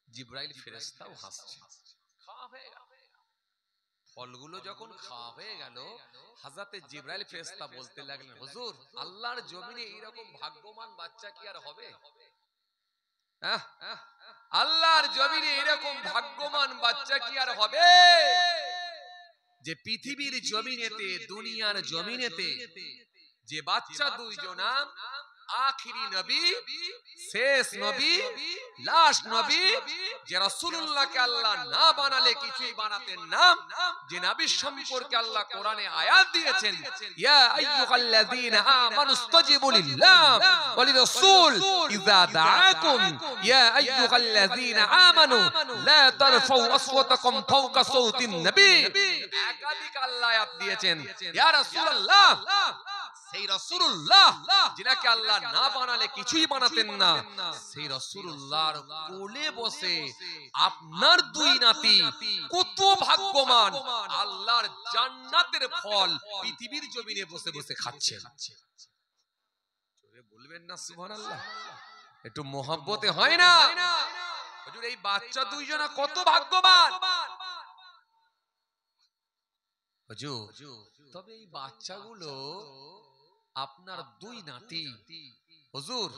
জিবরাইল ফেরেশতাও হাসছেন। খাওয়া হয়ে গেল, ফলগুলো যখন খাওয়া হয়ে গেল, হযরত জিবরাইল ফেরেশতা বলতে লাগলেন, হুজুর, আল্লাহর জমিনে এরকম ভাগ্যবান বাচ্চা কি আর হবে? আল্লাহর জমিনে এরকম ভাগ্যবান বাচ্চা কি আর হবে যে পৃথিবীর জমিনেতে, দুনিয়ার জমিনেতে যে বাচ্চা দুইজনা আখিরি নবী, শেষ নবী, লাস্ট নবী, যে রাসূলুল্লাহকে আল্লাহ না বানালে কিছুই বানাতেন না, যে নবীর সম্পর্কে আল্লাহ কোরআনে আয়াত দিয়েছেন, ইয়া আইয়ুহাল্লাযীনা আমানু ইসতাজিবু লিল্লাহ ওয়া লিরাসূল ইযা দাআকুম ইয়া আইয়ুহাল্লাযীনা আমানু লা তারফাউ আসওয়াতাকুম ফাওকা সাওতিন নবী। একাধিক আল্লাহ আয়াত দিয়েছেন। ইয়া রাসূলুল্লাহ, সেই রাসূলুল্লাহ যিনাকে আল্লাহ না বানালে কিছুই বানাতেন না, সেই রাসূলুল্লাহর কোলে বসে আপনার দুই নাতি কত ভাগ্যবান, আল্লাহর জান্নাতের ফল পৃথিবীর জমিনে বসে বসে খাচ্ছেন। জোরে বলবেন না সুবহানাল্লাহ? একটু মহব্বতে হয় না? হুজুর, এই বাচ্চা দুইজনা কত ভাগ্যবান হুজুর। তবে এই বাচ্চাগুলো আপনার দুই নাতি হুজুর,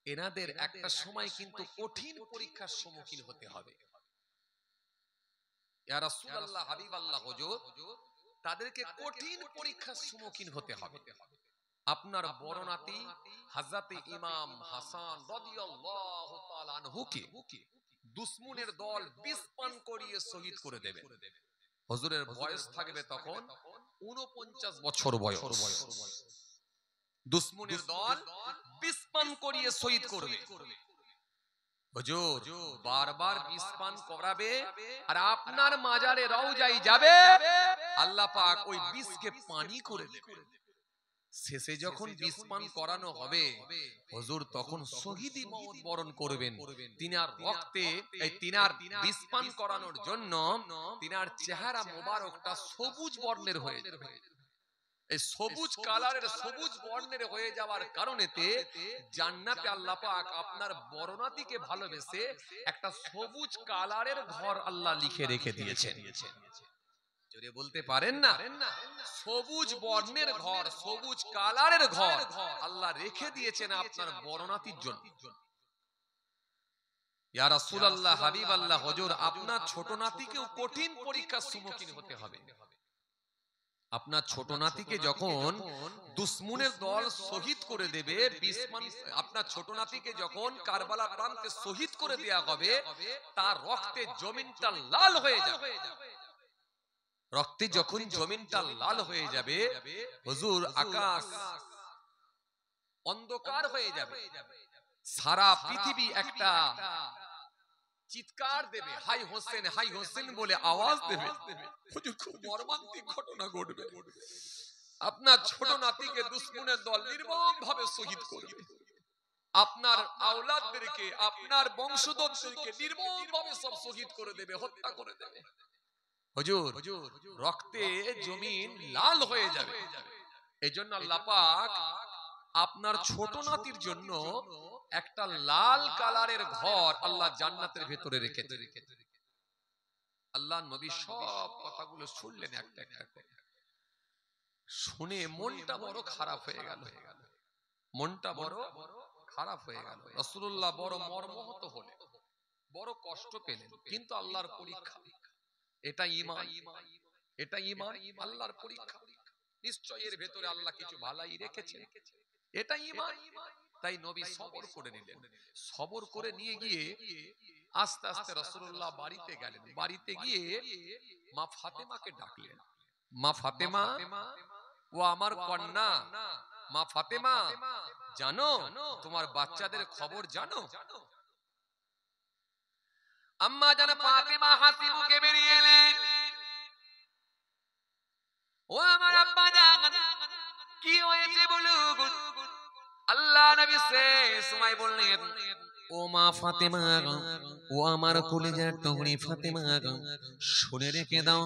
এনাদের একটা সময় কিন্তু কঠিন পরীক্ষার সম্মুখীন হতে হবে। ইয়া রাসূলুল্লাহ, হাবিবাল্লাহ হুজুর, তাদেরকে কঠিন পরীক্ষার সম্মুখীন হতে হবে। আপনার বড় নাতি হযরত ইমাম হাসান রাদিয়াল্লাহু তাআলা আনহুকে দুশমনের দল বিষ পান করিয়ে শহীদ করে দেবে। হুজুরের বয়স থাকবে তখন 49 বছর বয়স। দুশমনের দল বিষ পান করিয়ে শহীদ করবে। হুজুর বারবার বিষ পান করাবে, আর আপনার মাজারে রওজায় যাবে, আল্লাহ পাক ওই বিষকে পানি করে দেবে। শেষে যখন বিষ পান করানো হবে, হুজুর তখন শহীদি মওত বরণ করবেন। তিনার রক্তে, এই তিনার বিষ পান করানোর জন্য তিনার চেহারা মোবারকটা সবুজ বর্ণের হয়ে যাবে। এই সবুজ কালারের, সবুজ বর্ণের হয়ে যাওয়ার কারণেতে জান্নাতে আল্লাহ পাক আপনার বড় নাতিকে ভালোবেসে একটা সবুজ কালারের ঘর আল্লাহ লিখে রেখে দিয়েছেন। জোরে বলতে পারেন না? সবুজ বর্ণের ঘর, সবুজ কালারের ঘর আল্লাহ রেখে দিয়েছেন আপনার বড় নাতির জন্য। ইয়া রাসূলুল্লাহ, হাবিবাল্লাহ হুজুর, আপনার ছোট নাতিকেও কঠিন পরীক্ষার সম্মুখীন হতে হবে। আপনার ছোট নাতিকে যখন দুশমনের দল শহীদ করে দেবে, আপনার ছোট নাতিকে যখন কারবালা প্রান্তে শহীদ করে দেয়া হবে, তার রক্তে জমিনটা লাল হয়ে যাবে। রক্তে যখন জমিনটা লাল হয়ে যাবে, হুজুর আকাশ অন্ধকার হয়ে যাবে, সারা পৃথিবী একটা চিৎকার দেবে, হাই হোসেন বলে আওয়াজ দেবে। হুজুর খুব মর্মান্তিক ঘটনা ঘটবে। আপনার ছোট নাতিকে দুশমনের দল নির্মম ভাবে শহীদ করবে, আপনার আওলাদদেরকে, আপনার বংশধরদেরকে নির্মম ভাবে সব শহীদ করে দেবে, হত্যা করে দেবে। হুজুর, রক্তে জমিন লাল হয়ে যাবে। এইজন্য আল্লাহ পাক আপনার ছোট নাতির জন্য একটা লাল কালারের ঘর আল্লাহ জান্নাতের ভেতরে রেখেছে। আল্লাহ নবী সব কথাগুলো শুনলেন একটা একটা করে, শুনে মনটা বড় খারাপ হয়ে গেল, মনটা বড় খারাপ হয়ে গেল। রাসূলুল্লাহ বড় মর্মাহত হলেন, বড় কষ্ট পেলেন। কিন্তু আল্লাহর পরীক্ষা, এটা ঈমান, এটা ঈমান, আল্লাহর পরীক্ষা। নিশ্চয় এর ভেতরে আল্লাহ কিছু ভালাই রেখেছেন, এটা ঈমান। তাই নবী সবর করে নিলেন। সবর করে নিয়ে গিয়ে আস্তে আস্তে রাসূলুল্লাহ বাড়িতে গেলেন। বাড়িতে গিয়ে মা ফাতেমাকে ডাকলেন। মা ফাতেমা, ও আমার কন্যা, মা ফাতেমা, জানো তোমার বাচ্চাদের খবর জানো? আম্মা জান ফাতেমা হাসি মুখে বেরিয়ে এলেন। ও আমার আব্বা জান, কি হয়েছে বলুন? আল্লাহ নবী শেষ সময় বললেন, ও মা ফাতেমা, ও আমার কলিজার টুকরি ফাতেমা, শুনে রেখে দাও,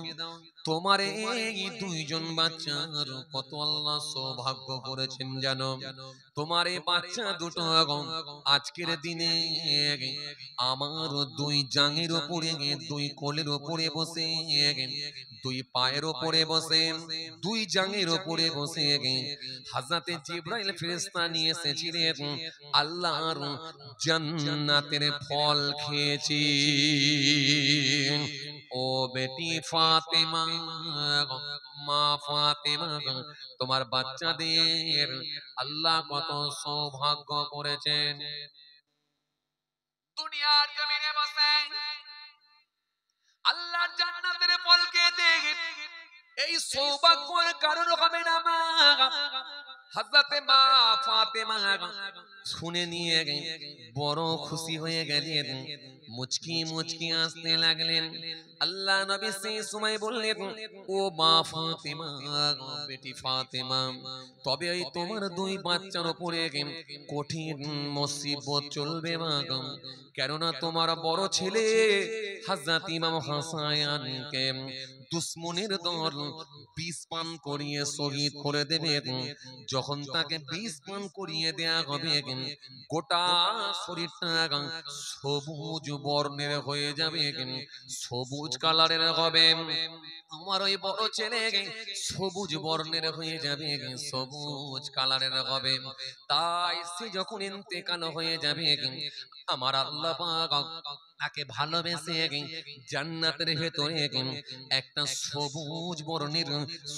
তোমার এই দুইজন বাচ্চার কত আল্লাহ সৌভাগ্য করেছেন জানো? তোমার এই বাচ্চা দুটো আজকের দিনে আমার দুই জাঙের উপরে, দুই কোলের উপরে বসে, দুই পায়ের উপরে বসে, দুই জাঙের উপরে বসে হযরতে জিবরাইল ফেরেশতা নিয়ে এসেছিলেন, আল্লাহর জান্নাতের ফল খেয়েছি। ও বেটি ফাতেমা, মা ফাতেমা, তোমার বাচ্চাদের আল্লাহ কত সৌভাগ্য করেছেন। দুনিয়ার জমিনে বসে আল্লাহর জান্নাতের ফল খেতে, এই সৌভাগ্যের কারণ হবে না মা। হযরতে মা ফাতেমা শুনে নিয়ে বড় খুশি হয়ে গেলেন, মুচকি মুচকি আসতে লাগলেন। আল্লাহ নবী সেই সময় বললেন, ও মা ফাতেমা, বেটি ফাতেমা, তবে এই তোমার দুই বাচ্চার উপরে কঠিন মুসিবত চলবে মা, কেননা তোমার বড় ছেলে হযরত ইমাম হাসানকে দুশমনের দল বিষ পান করিয়ে শহীদ করে দেবে। যখন তাকে বিষ পান করিয়ে দেয়া হবে, গোটা শরীরটা সবুজ বর্ণের হয়ে যাবে, সবুজ কালারের হবে। আমার ওই বড় ছেলে সবুজ বর্ণের হয়ে যাবে, সবুজ কালারের হবে। তাই সে যখন ইন্তেকাল হয়ে যাবে, আমার আল্লাহ পাক তাকে ভালোবেসে জান্নাতের ভেতরে একটা সবুজ বর্ণের,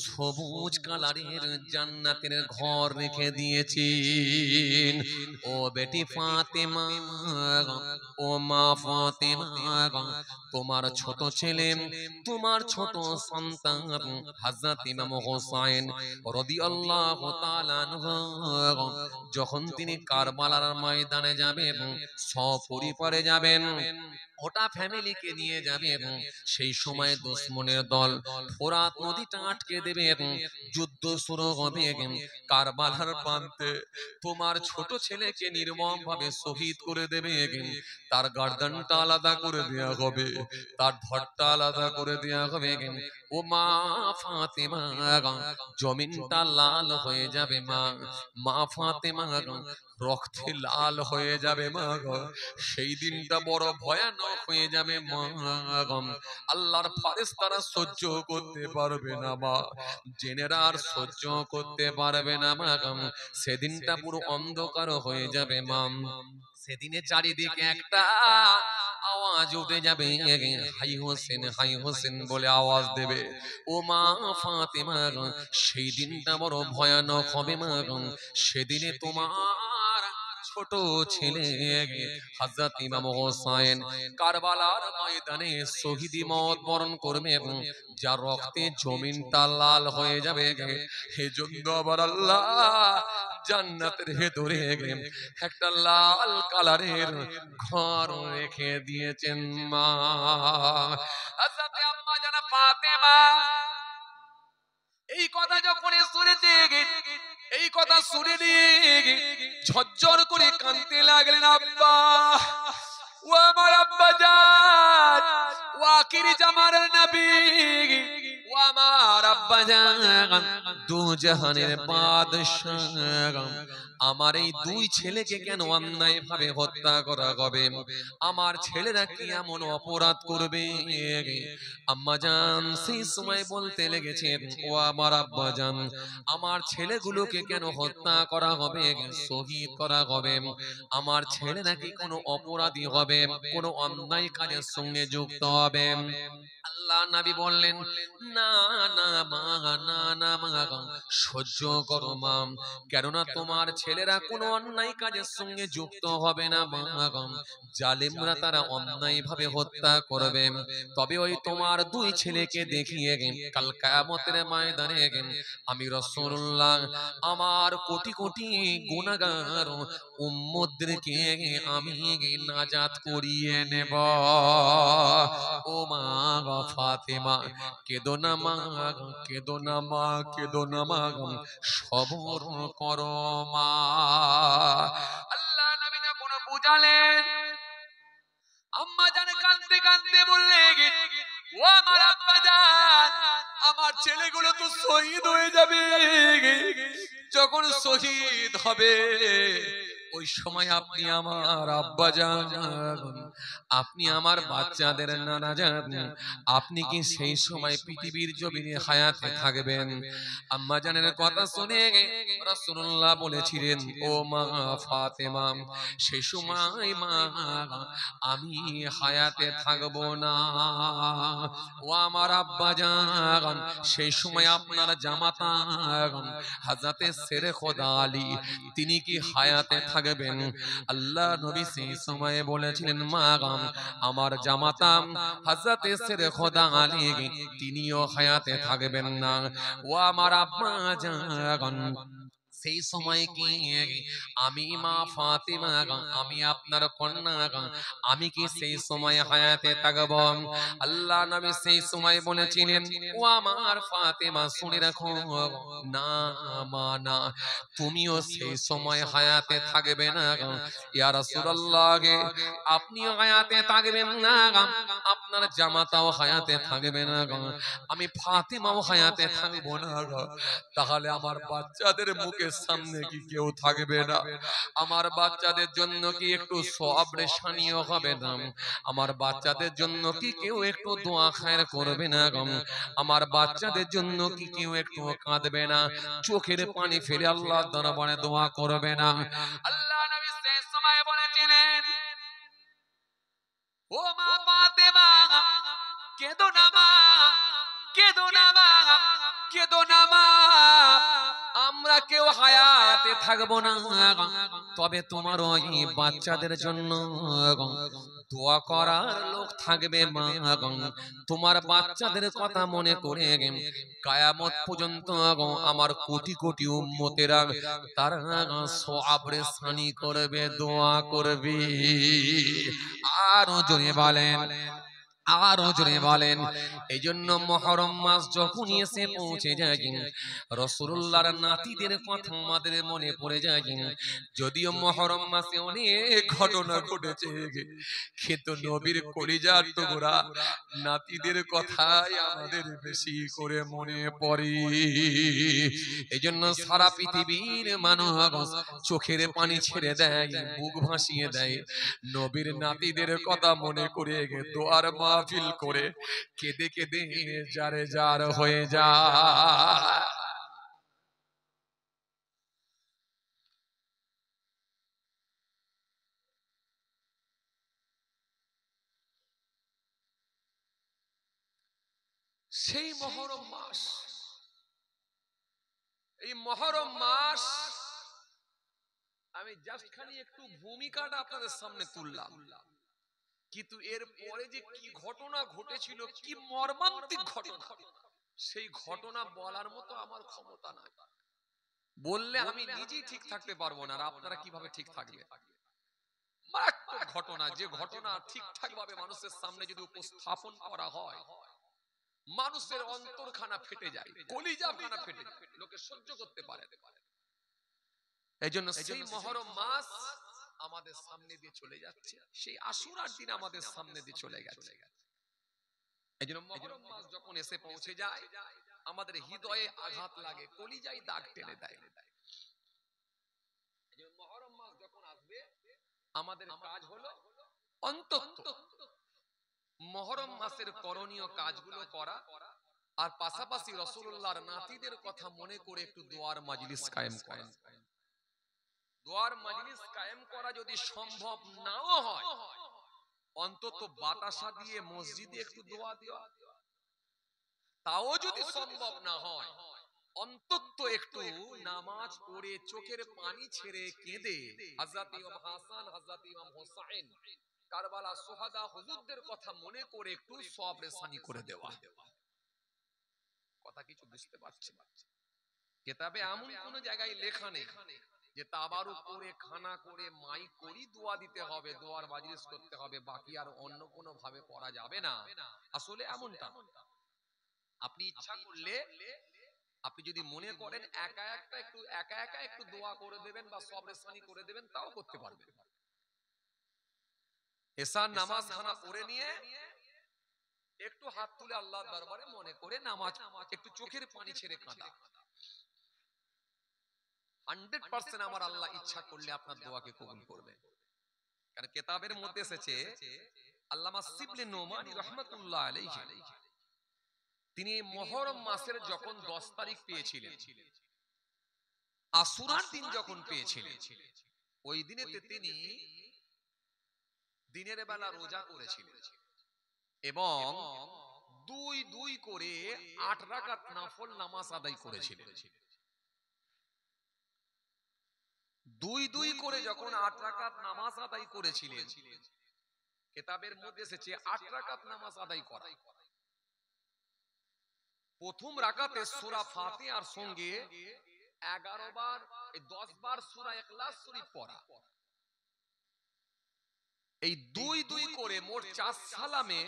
সবুজ কালারের জান্নাতের ঘর রেখে দিয়েছেন। ও বেটি ফাতেমা, ও মা ফাতেমা, তোমার ছোট ছেলে, তোমার ছোট সন্তান হযরত ইমাম হোসেন রাদিয়াল্লাহু তাআলা আনহু যখন তিনি কারবালার ময়দানে যাবেন, সপরিবারে যাবেন, ওটা ফ্যামিলিকে নিয়ে যাবেন, সেই সময় দুশমনের দল ফোরাত নদীটা আটকে দেবে, যুদ্ধ শুরু হবে। কারবালার প্রান্তে তোমার ছোট ছেলেকে নির্মম ভাবে শহীদ করে দেবে। তার গর্দনটা আলাদা করে দেয়া হবে, তার ধড়টা আলাদা করে দেয়া হবে। ও মা ফাতেমা, জমিনটা লাল হয়ে যাবে মা। মা ফাতেমা রক্তে লাল হয়ে যাবে মা। সেই দিনটা বড় ভয়ানক হয়ে যাবে মা। আল্লাহর ফেরেশতারা সহ্য করতে পারবে না মা, জেনেরা আর সহ্য করতে পারবে না মা। সেদিনটা পুরো অন্ধকার হয়ে যাবে মা। সেদিনে চারিদিকে একটা আওয়াজ উঠে যাবে, হাই হোসেন, হাই হোসেন বলে আওয়াজ দেবে। ও মা ফাতেমা, সেই দিনটা বড় ভয়ানক হবে মা। সেদিনে তোমার ছোট ছেলে হযরত ইমাম হোসেন কারবালার ময়দানে শহীদি মওত বরণ করবে, যার রক্তে জমিনটা লাল হয়ে যাবে। এজন্য আবার আল্লাহ জান্নাতের ভেতরে একটা লাল কালারের ঘর রেখে দিয়েছেন মা। হযরত আম্মা জান ফাতেমা এই কথা যখন যখন শুনেছে এই কথা শুনে নিয়ে ঝরঝর করে কাঁদতে লাগলেন। আব্বা, ও আমার আব্বা জান, ও আখিরি জামানের নবী, ও আমার আব্বা জান, দু জাহানের বাদশাহ, আমার এই দুই ছেলেকে কেন অন্যায় ভাবে হত্যা করা হবে? আমার ছেলেরা কি এমন অপরাধ করবে? আম্মা জান সেই সময় বলতে লেগেছেন, ও আমার আব্বা জান, আমার ছেলেগুলোকে কেন হত্যা করা হবে, শহীদ করা হবে? আমার ছেলেরা কি কোনো অপরাধী হবে, কোনো অন্যায় কাজের সঙ্গে যুক্ত হবে? আল্লাহ নবী বললেন, না না মা, না না মা, সহ্য করো মা, কেননা তোমার ছেলেরা কোনো অন্যায় কাজের সঙ্গে যুক্ত হবে না মা। জালেমরা তারা অন্যায় ভাবে হত্যা করবে, তবে ওই তোমার দুই ছেলেকে দেখিয়ে কাল কিয়ামতের ময়দানে আমি রাসূলুল্লাহ আমার কোটি কোটি গুনাহগার উম্মতদেরকে আমি নাজাত করিয়ে নেব। ও মা ফাতেমা, কেঁদো না মা, কেঁদো না মা, কেঁদো না মা, সবর করো মা। আল্লাহ নবী যখন বুঝালেন, আম্মা জান কাঁদতে কাঁদতে বললে, ও আমার আব্বা জান, আমার ছেলেগুলো তো শহীদ হয়ে যাবে, যখন শহীদ হবে ওই সময় আপনি আমার আব্বা জান, আপনি আমার বাচ্চাদের নানা জান, আপনি কি সেই সময় পৃথিবীর জমিনে হায়াতে থাকবেন? আম্মা জানের কথা শুনে রাসূলুল্লাহ বলেছিলেন, ও মা ফাতেমা, সেই সময় মা আমি হায়াতে থাকব না। ও আমার আব্বা জান, সেই সময় আপনার জামাতা হযরতে শেরে খোদা আলী তিনি কি হায়াতে থাকবেন? আল্লাহ নবী সেই সময়ে বলেছিলেন, মা আমার জামাতা হযরতে শেরে খোদা আলী তিনিও হায়াতে থাকবেন না। ও আমার আব্বা জান, সেই সময় কি আমি মা ফাতেমা, আমি আপনার কন্যা, আমি কি সেই সময় হায়াতে থাকব? আল্লাহ নবী সেই সময় বলেছিলেন, ও আমার ফাতেমা শুনে রাখো, না মা না, তুমিও সেই সময় হায়াতে থাকবে না। ইয়া রাসূলুল্লাহ, আপনিও হায়াতে থাকবেন না, আপনার জামাতাও হায়াতে থাকবে না, আমি ফাতেমাও হায়াতে থাকবো না, তাহলে আমার বাচ্চাদের মুখের সামনে কি কেউ থাকবে না? আমার বাচ্চাদের জন্য কি একটু সওয়াবে শানিও হবে না? আমার বাচ্চাদের জন্য কি কেউ একটু দোয়া খায়ের করবে না? আমার বাচ্চাদের জন্য কি কেউ একটু কাঁদবে না, চোখের পানি ফেলে আল্লাহর দরবারে দোয়া করবে না? আল্লাহ নবী সেই সময় বলেছিলেন, ও মা ফাতেমা, কেঁদো না মা, কেঁদো না মা, কেঁদো না মা, আমরা কেউ হায়াতে থাকবো না, তবে তোমার ওই বাচ্চাদের জন্য দোয়া করার লোক থাকবে মা। তোমার বাচ্চাদের কথা মনে করে কিয়ামত পর্যন্ত আমার কোটি কোটি উম্মতেরা তারা সওয়াবে শানি করবে, দোয়া করবে। আরো জোরে বলেন, আরো জোরে বলেন। এই জন্য মুহররম মাস যখনই এসে পৌঁছে যায়, রাসূলুল্লাহর নাতিদের কথা আমাদের মনে পড়ে যায়। যদিও মুহররম মাসে অনেক ঘটনা ঘটেছে, কিন্তু নবীর কলিজার টুকরা নাতিদের কথাই আমাদের বেশি করে মনে পড়ে। এই জন্য সারা পৃথিবীর মানুষ চোখের পানি ছেড়ে দেয়, বুক ভাসিয়ে দেয়, নবীর নাতিদের কথা মনে করে দোয়ার মাহফিল করে কেঁদে কেঁদে জারে জার হয়ে যায়। সেই মুহররম মাস, এই মুহররম মাস আমি জাস্ট খালি একটু ভূমিকাটা আপনাদের সামনে তুললাম, কিন্তু এর পরে যে কি ঘটনা ঘটেছিল, কি মর্মান্তিক ঘটনা, সেই ঘটনা বলার মতো আমার ক্ষমতা নাই। বললে আমি নিজেই ঠিক থাকতে পারবো না, আর আপনারা কিভাবে ঠিক থাকবে? মারাত্মক ঘটনা, যে ঘটনা ঠিকঠাক ভাবে মানুষের সামনে যদি উপস্থাপন করা হয়, মানুষের অন্তরখানা ফেটে যায়, কলিজাখানা ফেটে যায়, লোকে সহ্য করতে পারে না। এই জন্য সেই মুহররম মাস আমাদের সামনে দিয়ে চলে যাচ্ছে, সেই আশুরার দিন আমাদের সামনে দিয়ে চলে গেছে। এই জন্য মুহররম মাস যখন এসে পৌঁছে যায় আমাদের হৃদয়ে আঘাত লাগে, কলিজায় দাগ টেনে দেয়। এই জন্য মুহররম মাস যখন আসবে আমাদের কাজ হলো অন্তত মুহররম মাসের করণীয় কাজগুলো করা, আর পাশাপাশি রাসূলুল্লাহর নাতিদের কথা মনে করে একটু দোয়ার মাজলিস কায়েম করা। দোয়ার মাজলিস কায়েম করা যদি সম্ভব নাও হয়, অন্তত বাতাসা দিয়ে মসজিদে একটু দোয়া দেওয়া, তাও যদি সম্ভব না হয় অন্তত একটু নামাজ পড়ে চোখের পানি ছেড়ে কেঁদে হযরত ইমাম হাসান, হযরত ইমাম হোসেন, কারবালা সুহাদা হুজুরদের কথা মনে করে একটু সওয়াব রেসানি করে দেওয়া। কথা কিছু বুঝতে পারছেন? কিতাবে এমন কোন জায়গায় লেখা নেই যে তাবারুক করে খানা করে মাইক করি দোয়া দিতে হবে, দোয়ার মাজলিস করতে হবে, বাকি আর অন্য কোনো ভাবে করা যাবে না। আসলে এমনটা আপনি ইচ্ছা করলে, আপনি যদি মনে করেন একা একা একটু দোয়া করে দেবেন বা সওয়াব রেসানি করে দেবেন, তাও করতে পারবেন। এশার নামাজ খানা পড়ে নিয়ে একটু হাত তুলে আল্লাহর দরবারে মনে করে নামাজ, একটু চোখের পানি ছেড়ে কাঁদা। 100% আমার আল্লাহ ইচ্ছা করলে আপনার দোয়াকে কবুল করবে। কারণ কিতাবের মধ্যে এসেছে আল্লামা শিবলি নোমানী রাহমাতুল্লাহ আলাইহি তিনি মুহররম মাসের যখন 10 তারিখ পেয়েছিলেন, আশুরার দিন যখন পেয়েছিলেন, ওই দিনেতে তিনি দিনের বেলা রোজা করেছিলেন এবং 2 করে 8 রাকাত নফল নামাজ আদায় করেছিলেন। 2 করে যখন 8 রাকাত নামাজ আদায় করেছিলেন, কিতাবের মধ্যে এসেছে 8 রাকাত নামাজ আদায় করা। প্রথম রাকাতে সূরা ফাতিহার সঙ্গে 11 বার 10 বার সূরা ইখলাস শরীফ পড়া। এই 2 করে মোট 4 সালামে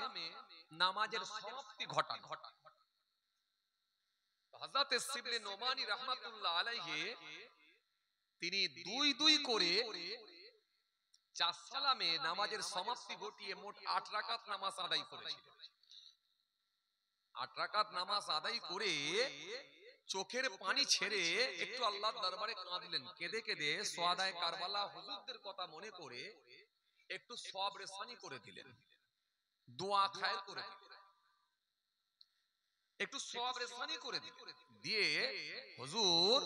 নামাজের সমাপ্তি ঘটানো। হযরত শিবলি নোমানী রাহমাতুল্লাহ আলাইহি তিনি 2 করে 4 সালামে নামাজের সমাপ্তি ঘটিয়ে মোট 8 রাকাত নামাজ আদায় করেছিলেন। 8 রাকাত নামাজ আদায় করে চোখের পানি ছেড়ে একটু আল্লাহর দরবারে কাঁদলেন, কেঁদে কেঁদে সোহাদায়ে কারবালা হুজুরদের কথা মনে করে একটু সওয়াব রেসানি করে দিলেন, দোয়া খায়ের করে দিলেন, একটু সওয়াব রেসানি করে দিলেন। দিয়ে হুজুর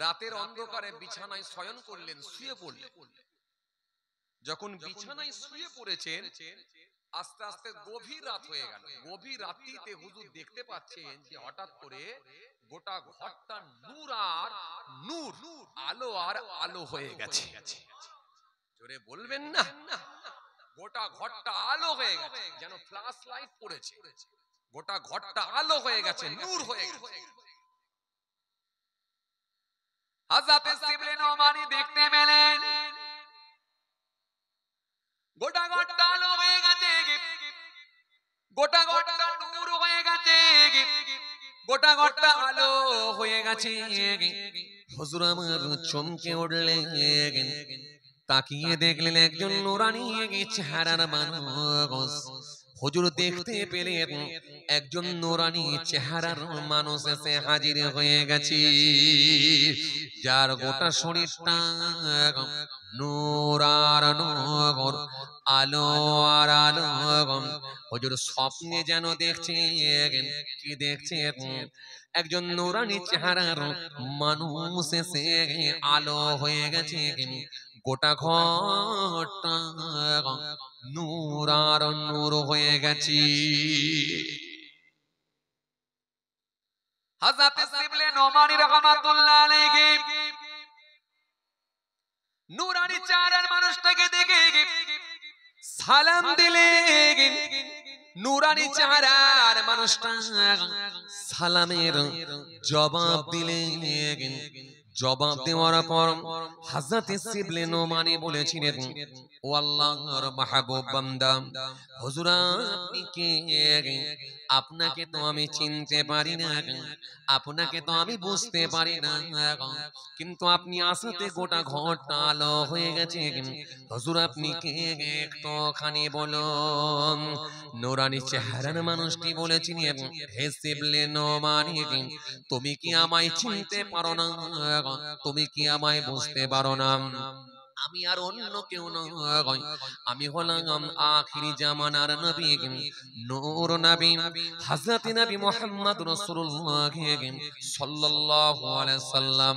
রাতের অন্ধকারে বিছানায় শয়ন করলেন, শুয়ে পড়লেন। যখন বিছানায় শুয়ে পড়েছেন আস্তে আস্তে গভীর রাত হয়ে গেল। গভীর রাত্রিতে হুজুর দেখতে পাচ্ছেন যে হঠাৎ করে গোটা ঘরটা নূর আর নূর, আলো আর আলো হয়ে গেছে। জোরে বলবেন না, গোটা ঘরটা আলো হয়ে গেছে, যেন ফ্ল্যাশ লাইট পড়েছে। গোটা ঘরটা আলো হয়ে গেছে, নূর হয়ে গেছে। হযরত শিবলি নোমানী দেখতে পেলেন গোটা ঘরটা আলো হয়ে গেছে, গোটা ঘরটা নূর হয়ে গেছে, গোটা ঘরটা আলো হয়ে গেছে। হুজুর আমার চমকে উঠলেন, তাকিয়ে দেখলেন একজন নূরানী চেহারার মানুষ। হুজুর দেখতে পেলেন একজন নূরানী চেহারার মানুষ এসে হাজির হয়ে গেছে, যার গোটা শরীরটা নূর আর নূর, আলো আর আলো। হুজুর স্বপ্নে যেন দেখছেন, কি দেখছেন? একজন নূরানী চেহারার মানুষ এসে আলো হয়ে গেছে, গোটা ঘরটা নূর আর নূর হয়ে গেছে। হযরত শিবলি নোমানী রাহমাতুল্লাহ আলাইহি নূরানী চেহারার মানুষটাকে দেখে সালাম দিলেন। নূরানী চেহারার মানুষটা সালামের জবাব দিলেন। জবাব দেওয়ার পর হযরত শিবলে নোমানী বলেছিলেন, ও আল্লাহর মাহবুব বান্দা, হুজুর আপনি কে? আপনাকে তো আমি চিনতে পারি না, আপনাকে তো আমি বুঝতে পারি না, কিন্তু আপনি আসাতে গোটা ঘরটা আলো হয়ে গেছে। হুজুর আপনি কে একটুখানি বলুন। নূরানি চেহারার মানুষটি বলেছিলেন, হে শিবলে নোমানী, তুমি কি আমায় চিনতে পারো না? তুমি কি আমায় বুঝতে পারো না? আমি আর অন্য কেউ নই, আমি হলাম আখিরি জামানার নবী, নূর নবী, হযরত নবী মুহাম্মদ রাসূলুল্লাহ সাল্লাল্লাহু আলাইহি সাল্লাম।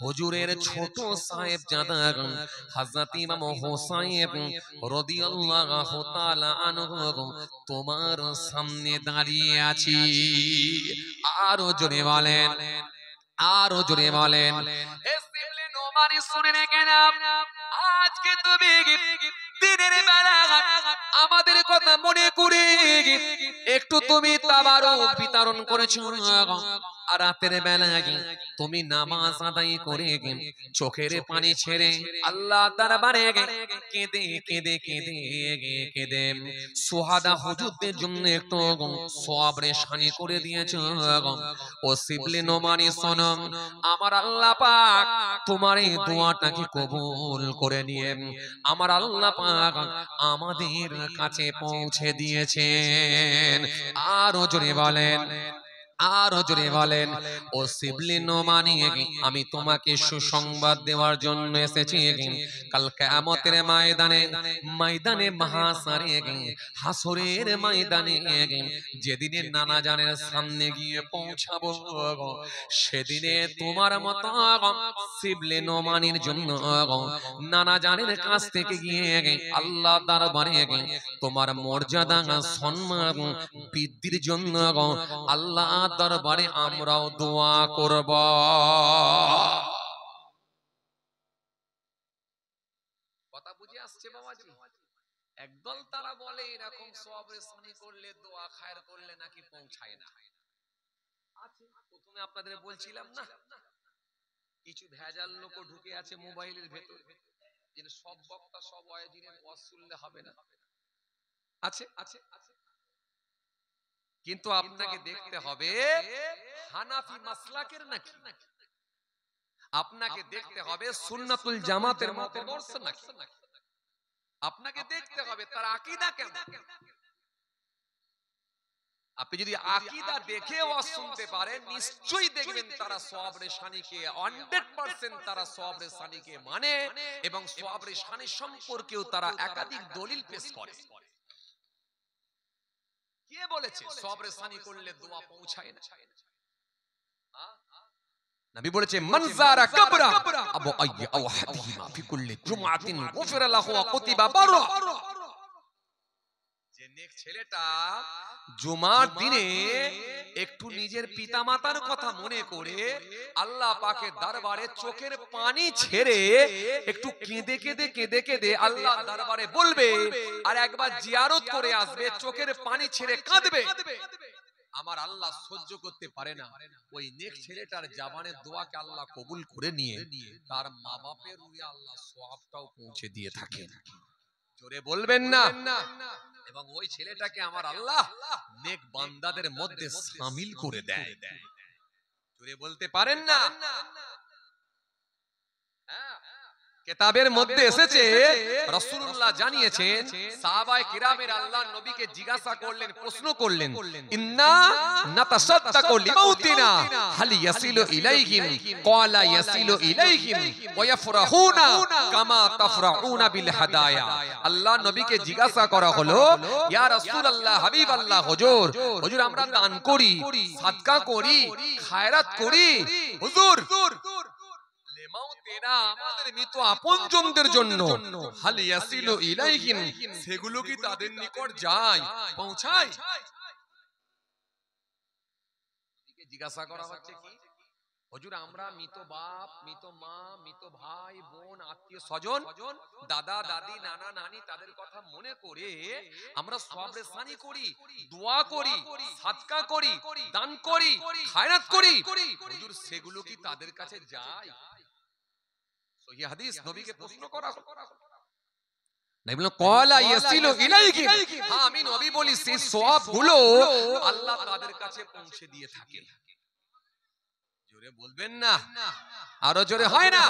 হুজুরের ছোট সাহেবজাদা হযরত ইমাম হোসাইন রাদিয়াল্লাহু তাআলা আনহু তোমার সামনে দাঁড়িয়ে আছি। আরো জোরে বলেন, আরো জোরে বলেন। হে শিবলে নোমানী শুনে রেখে নাও, আজকে তুমি দিনের বেলা আমাদের কথা মনে করে একটু তুমি তাবারক বিতরণ করেছো, আর রাতের বেলা তুমি নামাজ আদায় করে চোখের পানি ছেড়ে আল্লাহ দরবারে কেঁদে কেঁদে কেঁদে কেঁদে সুহাদা হুজুরদের জন্য একটু সওয়াবের শানি করে দিয়েছো। ও শিবলে নোমানী শোনো, আমার আল্লাহ পাক তোমার এই দোয়াটাকে কবুল করে নিয়ে আমার আল্লাহ পাক আমাদের কাছে পৌঁছে দিয়েছেন। আরো জোরে বলেন, আরো জোরে বলেন। ও শিবলে নোমানী, আমি তোমাকে সুসংবাদ দেওয়ার জন্য এসেছি। কাল কিয়ামতের ময়দানে, ময়দানে মাহশারে, হাসরের ময়দানে, যেদিনে নানা জানের সামনে গিয়ে পৌঁছাবো, সেদিনে তোমার মত শিবলে নোমানীর জন্য নানা জানের কাছ থেকে গিয়ে আল্লাহ দরবারে তোমার মর্যাদা সম্মান বৃদ্ধির জন্য আল্লাহ দরবারে আমরাও দোয়া করব। কথা বুঝে আসছে বাবাজি? একদল তারা বলে এরকম সওয়াবের শানি করলে, দোয়া খায়ের করলে নাকি পৌঁছায় না। আছে, প্রথমে আপনাদের বলছিলাম না, কিছু ভেজাল লোক ঢুকে আছে মোবাইলের ভেতর, যে সব বক্তা সব ওয়াজিনের ওয়াজ শুনলে হবে না। আছে আছে আছে, কিন্তু আপনাকে দেখতে হবে হানাফি মাসলাকের নাকি, আপনাকে দেখতে হবে সুন্নাতুল জামাতের মতাদর্শ নাকি, আপনাকে দেখতে হবে তার আকীদা কেমন। আপনি যদি আকীদা দেখে ওয়াজ শুনতে পারেন, নিশ্চয়ই দেখবেন তারা সওয়াবের শানিকে 100% তারা সওয়াবের শানিকে মানে, এবং সওয়াবের শানি সম্পর্কেও তারা একাধিক দলিল পেশ করে। কে বলেছে সওয়াবের শানি করলে দোয়া পৌঁছায় না? নবী বলেছে, মান যারা কবরা আবু আইয়ি আও হাদিমা ফি কুল্লি জুমআতিন গুফিরা লাহু ওয়া কুতিবা বাররা। যে নেক ছেলেটা জুমার দিনে একটু নিজের পিতামাতার কথা মনে করে আল্লাহ পাকের দরবারে চোখের পানি ছেড়ে একটু কেঁদে কেঁদে কেঁদে কেঁদে আল্লাহ দরবারে বলবে, আর একবার জিয়ারত করে আসবে, চোখের পানি ছেড়ে কাঁদবে, আমার আল্লাহ সহ্য করতে পারে না, ওই নেক ছেলেটার জবানের দোয়াকে আল্লাহ কবুল করে নিয়ে তার মা বাপের রুহে আল্লাহ সওয়াবটাও পৌঁছে দিয়ে থাকেন। জোরে বলবেন না? এবং ওই ছেলেটাকে আমার আল্লাহ নেক বান্দাদের মধ্যে শামিল করে দেয়। জোরে বলতে পারেন না? কিতাবের মধ্যে এসেছে, রাসূলুল্লাহ জানিয়েছেন, সাহাবায়ে কিরামের আল্লাহর নবীকে জিজ্ঞাসা করলেন, প্রশ্ন করলেন, ইন্না নাতাসাদদাকু লিমাউতিনা হাল ইয়াসিলু ইলাইহিম ক্বালা ইয়াসিলু ইলাইহিম ওয়া ইয়াফরাহুনা কামা তাফরাউনা বিল হাদায়া। আল্লাহর নবীকে জিজ্ঞাসা করা হলো, ইয়া রাসূলুল্লাহ, হাবিবাল্লাহ, হুজুর, হুজুর আমরা দান করি, সাদকা করি, খায়রাত করি, হুজুর আমাদের মৃত আপনজনদের জন্য হাল ইয়াসিলু ইলাইহিম, সেগুলো কি তাদের নিকট যায়, পৌঁছায়? জিজ্ঞাসা করা হচ্ছে কি হুজুর আমরা মৃত বাপ, মৃত মা, মৃত ভাই বোন, আত্মীয় স্বজন, দাদা দাদি, নানা নানি, তাদের কথা মনে করে আমরা সওয়াব রেসানি করি, দোয়া করি, সাদকা করি, দান করি, খায়রাত করি। হুজুর সেগুলো কি তাদের কাছে যায়? সহিহ হাদিস, নবীকে প্রশ্ন করা হলো। নবী বললেন ক্বালা ইয়াসিলু ইলাইহি, হ্যাঁ আমি নবী বলি সেই সওয়াবগুলো আল্লাহ তাদের কাছে পৌঁছে দিয়ে থাকে। জোরে বলবেন না, আরো জোরে হয় না?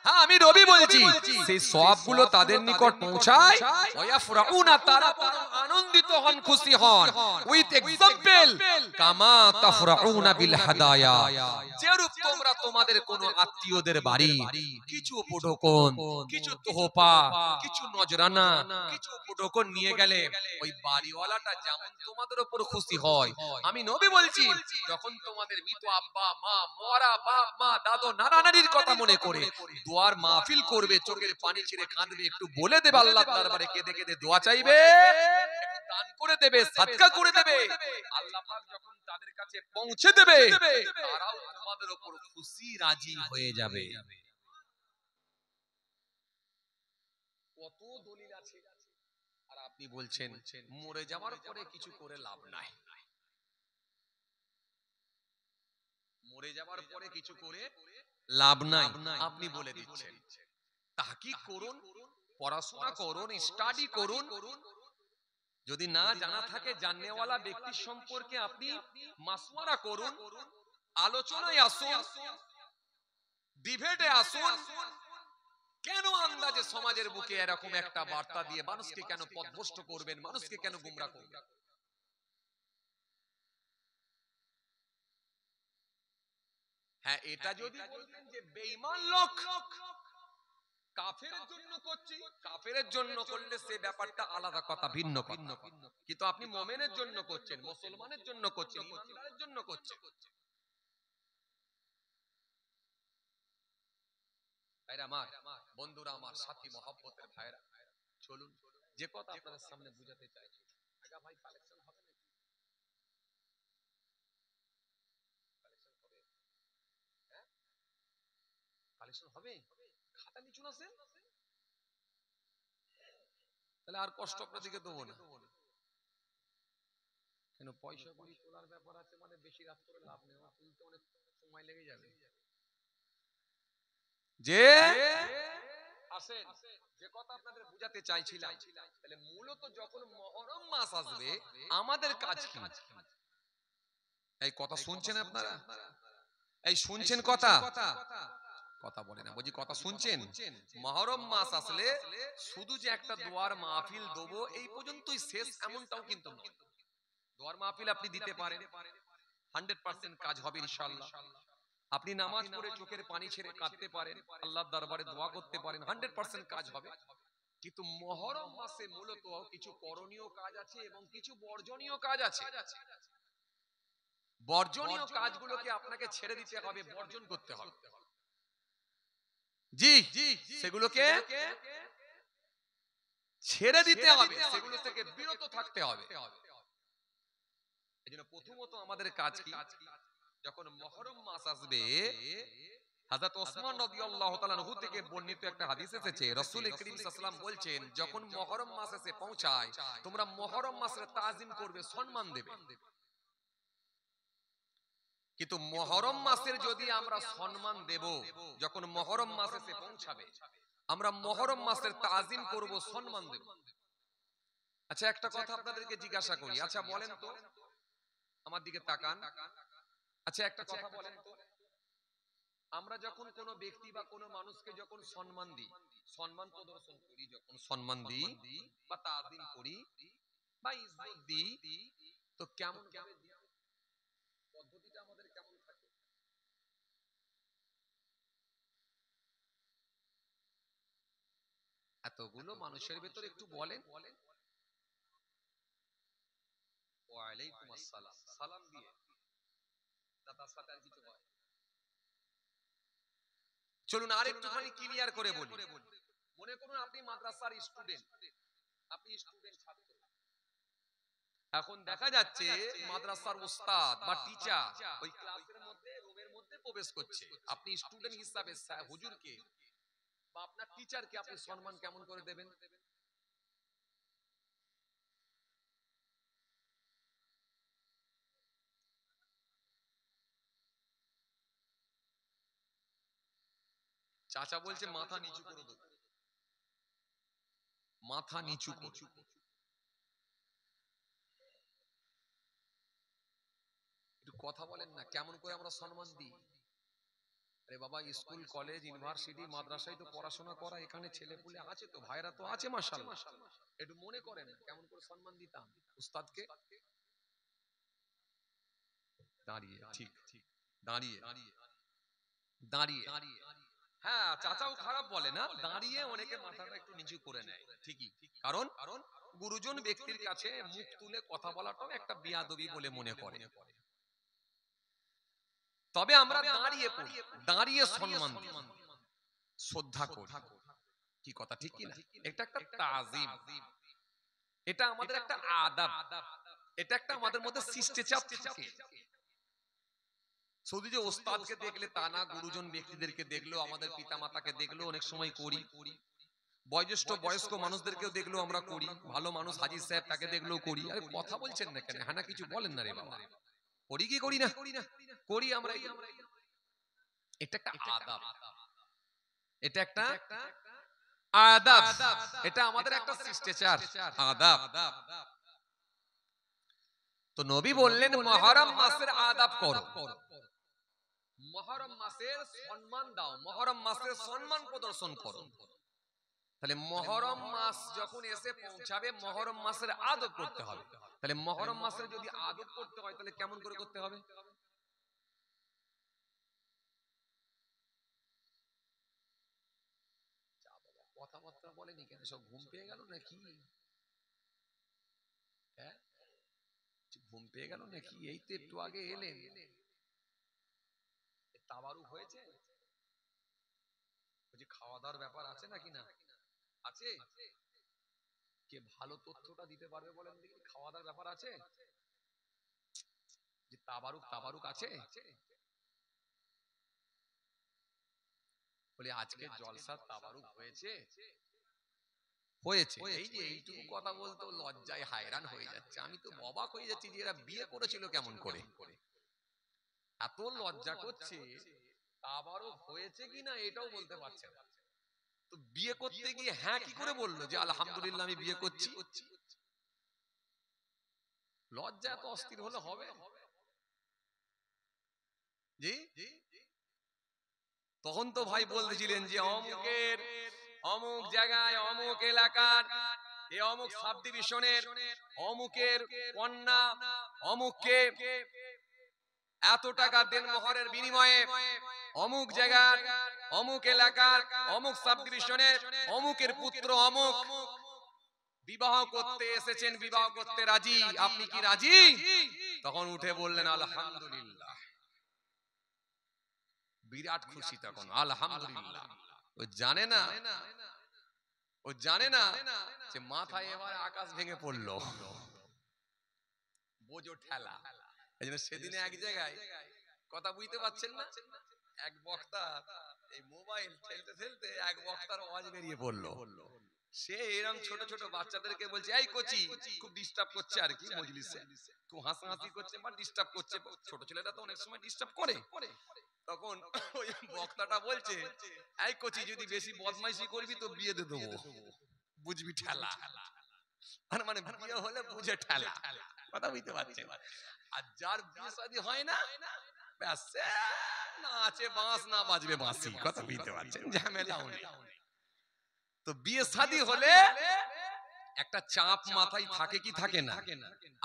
হ্যাঁ আমি নবী বলছি সেই সওয়াবগুলো তাদের নিকট পৌঁছায়, ওয়াফরাউনা তারা আনন্দিত হন, খুশি হন। উইথ এক্সাম্পল কামা তাফরাউনা বিল হাদায়া, যেরূপ তোমরা তোমাদের কোন আত্মীয়দের বাড়ি কিছু উপঢৌকন, কিছু তোহফা, কিছু নজরানা, কিছু উপঢৌকন নিয়ে গেলে ওই বাড়িওয়ালাটা যেমন তোমাদের উপর খুশি হয়, আমি নবী বলছি যখন তোমাদের মৃত আব্বা মা, মরা বাপ মা, দাদু নানা নানির কথা মনে করে দোয়ার মাহফিল করবে, চোখের পানি ছেড়ে কাঁদবে, একটু বলে দেবে আল্লাহর দরবারে, কেঁদে কেঁদে দোয়া চাইবে, একটু দান করে দেবে, সাদকা করে দেবে, আল্লাহ পাক যখন তাদের কাছে পৌঁছে দেবে তারাও তোমাদের উপর খুশি রাজি হয়ে যাবে। কত দলিল আছে, আর আপনি বলছেন মরে যাওয়ার পরে কিছু করে লাভ নাই। মরে যাওয়ার পরে কিছু করে লাভ নাই আপনি বলে দিচ্ছেন। তাহকিক করুন, পড়াশোনা করুন, স্টাডি করুন, যদি না জানা থাকে জাননেওয়ালা ব্যক্তি সম্পর্কে আপনি মাসওয়ারা করুন, আলোচনায় আসুন, ডিবেটে আসুন। কেন আন্দাজে সমাজের বুকে এরকম একটা বার্তা দিয়ে মানুষকে কেন পথভ্রষ্ট করবেন, মানুষকে কেন গুমরা করবেন? হ্যাঁ এটা যদি বলতেন যে বেঈমান লোক কাফেরের জন্য করছি, কাফেরের জন্য করলে সে ব্যাপারটা আলাদা কথা, ভিন্ন ভিন্ন। কিন্তু আপনি মুমিনের জন্য করছেন, মুসলমানের জন্য করছেন, ইমানদারের জন্য করছেন। ভাইরা আমার, বন্ধুরা আমার, সাথী মহব্বতের ভাইরা, চলুন যে কথা আপনাদের সামনে বুঝাতে চাইছি। আগা ভাই কালেকশন হবে নাকি? কালেকশন হবে? হ্যাঁ কালেকশন হবে। খাতা নিচু না স্যার, তাহলে আর কষ্ট আপনাদেরকে দেবো না। কেন পয়সা কড়ি তোলার ব্যাপার আছে, মানে বেশি রাত করে লাভ নেই, তুলতে অনেক সময় লেগে যাবে। যে আসেন, যে কথা আপনাদের বুঝাতে চাইছিলাম, তাহলে মূলত যখন মুহররম মাস আসবে আমাদের কাজ কি? এই কথা শুনছেন আপনারা? এই শুনছেন কথা? কথা বলে না, বুঝি কথা শুনছেন? মুহররম মাস আসলে শুধু যে একটা দোয়ার মাহফিল দেবো এই পর্যন্তই শেষ এমনটাও কিন্তু নয়। দোয়ার মাহফিল আপনি দিতে পারেন, 100% কাজ হবে ইনশাআল্লাহ। আপনি নামাজ পড়ে চোখের পানি ছেড়ে কাঁদতে পারেন, আল্লাহর দরবারে দোয়া করতে পারেন, 100% কাজ হবে। কিন্তু মুহররম মাসে মূলত কিছু করণীয় কাজ আছে এবং কিছু বর্জনীয় কাজ আছে। বর্জনীয় কাজগুলোকে আপনাকে ছেড়ে দিতে হবে, বর্জন করতে হবে। জি, সেগুলোকে ছেড়ে দিতে হবে, সেগুলো থেকে বিরত থাকতে হবে। এজন্য প্রথমত আমাদের কাজ কি? যখন মুহররম মাস আসবে, হযরত ওসমান রাদিয়াল্লাহু তাআলা আনহু থেকে বর্ণিত একটা হাদিস এসেছে, রাসূল করিম সাল্লাল্লাহু আলাইহি ওয়াসাল্লাম বলছেন যখন মুহররম মাস এসে পৌঁছায় তোমরা মুহররম মাসের তাজিম করবে, সম্মান দেবে। কিন্তু মুহররম মাসের যদি আমরা সম্মান দেব, যখন মুহররম মাস এসে পৌঁছাবে আমরা মুহররম মাসের তাজিম করব, সম্মান দেব। আচ্ছা একটা কথা আপনাদেরকে জিজ্ঞাসা করি, আচ্ছা বলেন তো, আমার দিকে তাকান, আচ্ছা একটা কথা বলেন তো, আমরা যখন কোনো ব্যক্তি বা কোনো মানুষকে যখন সম্মান দিই, সম্মান প্রদর্শন করি, যখন সম্মান দিই বা তাজিম করি বা ইজ্জত দিই, তো কেমন ভাবে দিই? পদ্ধতিটা আমাদের কেমন থাকে? এতগুলো মানুষের ভিতরে একটু বলেন। ওয়ালাইকুম আসসালাম, সালাম দিয়ে তার সাথে আর কিছু হয়? চলুন আর একটুখানি ক্লিয়ার করে বলি। মনে করুন আপনি মাদ্রাসার স্টুডেন্ট, আপনি স্টুডেন্ট ছাত্র। এখন দেখা যাচ্ছে মাদ্রাসার উস্তাদ বা টিচার ওই ক্লাসের মধ্যে, রুমের মধ্যে প্রবেশ করছে, আপনি স্টুডেন্ট হিসাবে হুজুরকে বা আপনার টিচারকে আপনি সম্মান কেমন করে দেবেন? চাচা বলছে মাথা নিচু করে দেবো, মাথা নিচু করে। একটু কথা বলেন না, কেমন করে আমরা সম্মান দিই? আরে বাবা, স্কুল কলেজ ইউনিভার্সিটি মাদ্রাসায় তো পড়াশোনা করা, এখানে ছেলে পুলে আছে, তো ভাইরা তো আছে মাশাআল্লাহ, একটু মনে করেন কেমন করে সম্মান দিতাম উস্তাদকে। দাঁড়িয়ে, ঠিক ঠিক, দাঁড়িয়ে দাঁড়িয়ে, হ্যাঁ চাচাও খারাপ বলে না, দাঁড়িয়ে অনেকে মাথাটা একটু নিচু করে নেয় ঠিকই, কারণ গুরুজন ব্যক্তির কাছে মুখ তুলে কথা বলাটাও একটা বিয়াদবি বলে মনে করে। তবে আমরা দাঁড়িয়ে পড়ি, দাঁড়িয়ে সম্মান দিই, শ্রদ্ধা করি, কি কথা ঠিক কি না? এটা একটা তাজিম, এটা আমাদের একটা আদাব, এটা একটা আমাদের মধ্যে শিষ্টাচার থাকে। শুধু যে ওস্তাদকে দেখলে তা না, গুরুজন ব্যক্তিদেরকে দেখলো, আমাদের পিতা মাতাকে দেখলো, অনেক সময় করি, বয়োজ্যেষ্ঠ বয়স্ক মানুষদেরকেও দেখলো আমরা করি, ভালো মানুষ হাজির সাহেব তাকে দেখলেও করি। আরে কথা বলছেন না কেন? হ্যাঁ না কিছু বলেন না রে বাবা, করি কি করি না? করি আমরা। এটা একটা আদাব, এটা একটা আদাব, এটা আমাদের একটা শিষ্টাচার, আদাব। তো নবী বললেন মুহররম মাসের আদাব করো, মুহররম মাসের সম্মান দাও, মুহররম মাসের সম্মান প্রদর্শন করো। তাহলে মুহররম মাস যখন এসে পৌঁছাবে, মুহররম মাসের আদব করতে হবে। তাহলে মুহররম মাসের যদি আদব করতে হয় তাহলে কেমন করে করতে হবে? কথাবার্তা বলেনি কেন? সব ঘুম পেয়ে গেল নাকি? হ্যাঁ, ঘুম পেয়ে গেল নাকি? এই তো একটু আগে এলেন, তাবারুক হয়েছে, বলছি খাওয়া দাওয়ার ব্যাপার আছে নাকি না? আছে? কে ভালো তথ্যটা দিতে পারবে বলেন দেখি, খাওয়া দাওয়ার ব্যাপার আছে? যে তাবারুক তাবারুক আছে? বলি আজকে জলসার তাবারুক হয়েছে? হয়েছে। এই যে এইটুকু কথা বলতে লজ্জায় হায়রান হয়ে যাচ্ছে, আমি তো অবাক হয়ে যাচ্ছি যে এরা বিয়ে করেছিল কেমন করে, এত লজ্জা করছে। তাবারুক হয়েছে কিনা এটাও বলতে পারছে না, তো বিয়ে করতে গিয়ে হ্যাঁ কি করে বললো যে আলহামদুলিল্লাহ আমি বিয়ে করছি? লজ্জা এত অস্থির হলে হবে? জি, তখন তো ভাই বলতেছিলেন যে অমুকের অমুক জায়গায় অমুক এলাকার এই অমুক সাব ডিভিশনের অমুকের কন্যা অমুককে এত টাকা দেনমোহরের বিনিময়ে অমুক জায়গার অমুক এলাকার অমুক সাব ডিভিশনের অমুকের পুত্র অমুক বিবাহ করতে এসেছেন, বিবাহ করতে রাজি, আপনি কি রাজি? তখন উঠে বললেন আলহামদুলিল্লাহ, বিরাট খুশি তখন, আলহামদুলিল্লাহ। ও জানে না, ও জানে না যে মাথায় এবার আকাশ ভেঙে পড়লো, বোঝো ঠেলা। এই জন্য সেদিনে এক জায়গায়, কথা বুঝতে পারছেন না, এক বক্তা এই মোবাইল ঠেলতে ঠেলতে এক বক্তার আওয়াজ বেরিয়ে পড়লো। সে এরকম ছোট ছোট বাচ্চাদেরকে বলছে এই কোচি, খুব ডিস্টার্ব করছে আর কি মজলিসে, খুব হাসাহাসি করছে বা ডিস্টার্ব করছে, ছোট ছেলেরা তো অনেক সময় ডিস্টার্ব করে। তখন ওই বক্তাটা বলছে এই কোচি, যদি বেশি বদমাইশি করবি তো বিয়ে দিয়ে দেবো, বুঝবি ঠেলা। মানে বিয়ে হলে বুঝে ঠেলা, কথা বুঝতে পারছেন? আর যার বিয়ে শাদী হয় না, ব্যাস না আছে বাঁশ না বাজবে বাঁশি, কথা বুঝতে পারছেন? ঝামেলাও নেই। তো বিয়ে শাদী হলে একটা চাপ মাথায় থাকে কি থাকে না?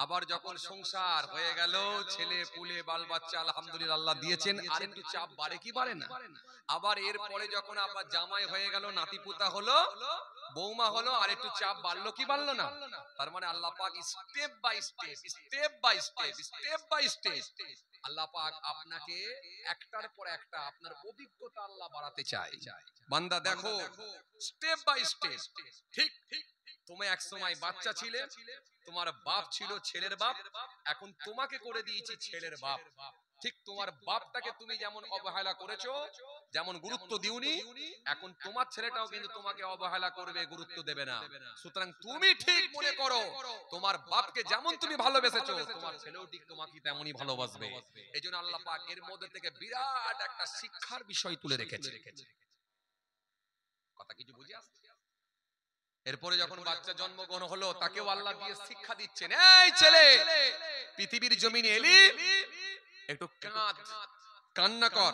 আবার যখন সংসার হয়ে গেল, ছেলে পুলে বাল বাচ্চা আলহামদুলিল্লাহ আল্লাহ দিয়েছেন, আর একটু চাপ বাড়ে কি বাড়ে না? আবার এরপরে যখন আবার জামাই হয়ে গেল, নাতিপুতা হলো, বৌমা হলো, আর একটু চাপ বাড়লো কি বাড়লো না? তার মানে আল্লাহ পাক step by step, step by step, step by step আল্লাহ পাক আপনাকে একটার পর একটা আপনার অভিজ্ঞতা আল্লাহ বাড়াতে চায়। বান্দা দেখো স্টেপ বাই স্টেপ, ঠিক ঠিক তুমি এক সময় বাচ্চা ছিলে, তোমার বাপ ছিল ছেলের বাপ, এখন তোমাকে করে দিয়েছি ছেলের বাপ, ঠিক তোমার বাপটাকে তুমি যেমন অবহেলা করেছো, যেমন গুরুত্ব দিওনি, এখন তোমার ছেলেটাও কিন্তু তোমাকে অবহেলা করবে, গুরুত্ব দেবে না। সুতরাং তুমি ঠিক মনে করো, তোমার বাপকে যেমন তুমি ভালোবেসেছো, তোমার ছেলেও ঠিক তোমাকে তেমনই ভালোবাসবে। এইজন্য আল্লাহ পাক এর মধ্যে থেকে বিরাট একটা শিক্ষার বিষয় তুলে রেখেছে। কথা কিছু বুঝে আসছে? এরপরে যখন বাচ্চা জন্মগ্রহণ হলো, তাকেও আল্লাহ দিয়ে শিক্ষা দিচ্ছেন, এই ছেলে, পৃথিবীর জমিনে এলি, একটু কান্না কর।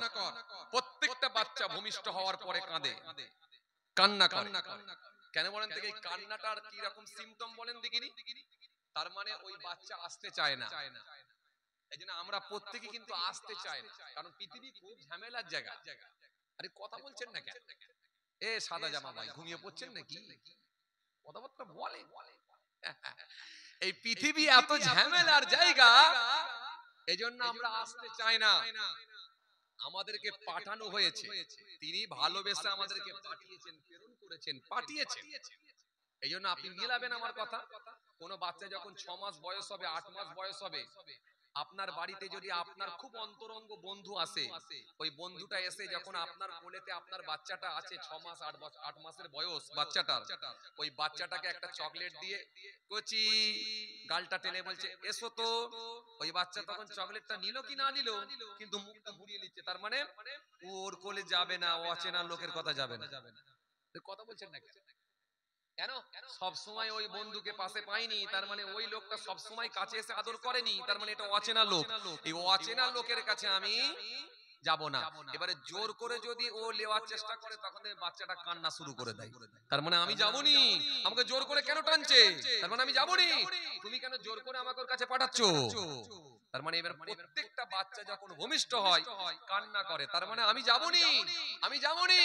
প্রত্যেকটা বাচ্চা ভূমিষ্ঠ হওয়ার পরে কাঁদে, কান্না করে। কেন বলেন থেকে? এই কান্নাটার কি রকম সিম্পটম বলেন দেখিনি? তার মানে ওই বাচ্চা আসতে চায় না। এইজন্য আমরা প্রত্যেকে কিন্তু আসতে চাই না, কারণ পৃথিবী খুব ঝামেলার জায়গা। আরে কথা বলছেন না কেন? এ সাদা জামা ভাই, ঘুমিয়ে পড়ছেন নাকি? কথাবার্তা বলে। এই পৃথিবী এত ঝামেলার জায়গা, এজন্য আমরা আসতে চাই না। আমাদেরকে পাঠানো হয়েছে, তিনি ভালোবেসে আমাদেরকে পাঠিয়েছেন, প্রেরণ করেছেন, পাঠিয়েছেন। এইজন্য আপনি মিলাবেন আমার কথা। কোন বাচ্চা যখন 6 মাস বয়স হবে, 8 মাস বয়স হবে, আপনার বাড়িতে যদি আপনার খুব অন্তরঙ্গ বন্ধু আসে, ওই বন্ধুটা এসে যখন আপনার কোলেতে আপনার বাচ্চাটা আছে 6 মাস 8 মাসের বয়স বাচ্চাটার, ওই বাচ্চাটাকে একটা চকলেট দিয়ে কচি গালটা টেনে বলছে এসো তো, ওই বাচ্চা তখন চকলেটটা নিল কি না নিল, কিন্তু মুখটা ঘুরিয়ে নিচ্ছে। তার মানে ওর কোলে যাবে না, অচেনা লোকের কথা যাবে না। কথা বলছেন না কেন? সব সময় ওই বন্ধুকে পাশে পাইনি, তার মানে ওই লোকটা সব সময় কাছে এসে আদর করেনি, তার মানে এটা অচেনা লোক। এই অচেনা লোকের কাছে আমি যাব না। এবারে জোর করে যদি ও নেওয়ার চেষ্টা করে, তখন বাচ্চাটা কান্না শুরু করে দেয়। তার মানে আমি যাবনি, আমাকে জোর করে কেন টানছে? তার মানে আমি যাবনি, তুমি কেন জোর করে আমাকে ওর কাছে পাঠাচ্ছ? তার মানে এবার প্রত্যেকটা বাচ্চা যখন ভূমিষ্ঠ হয় কান্না করে, তার মানে আমি যাবনি, আমি যাবনি,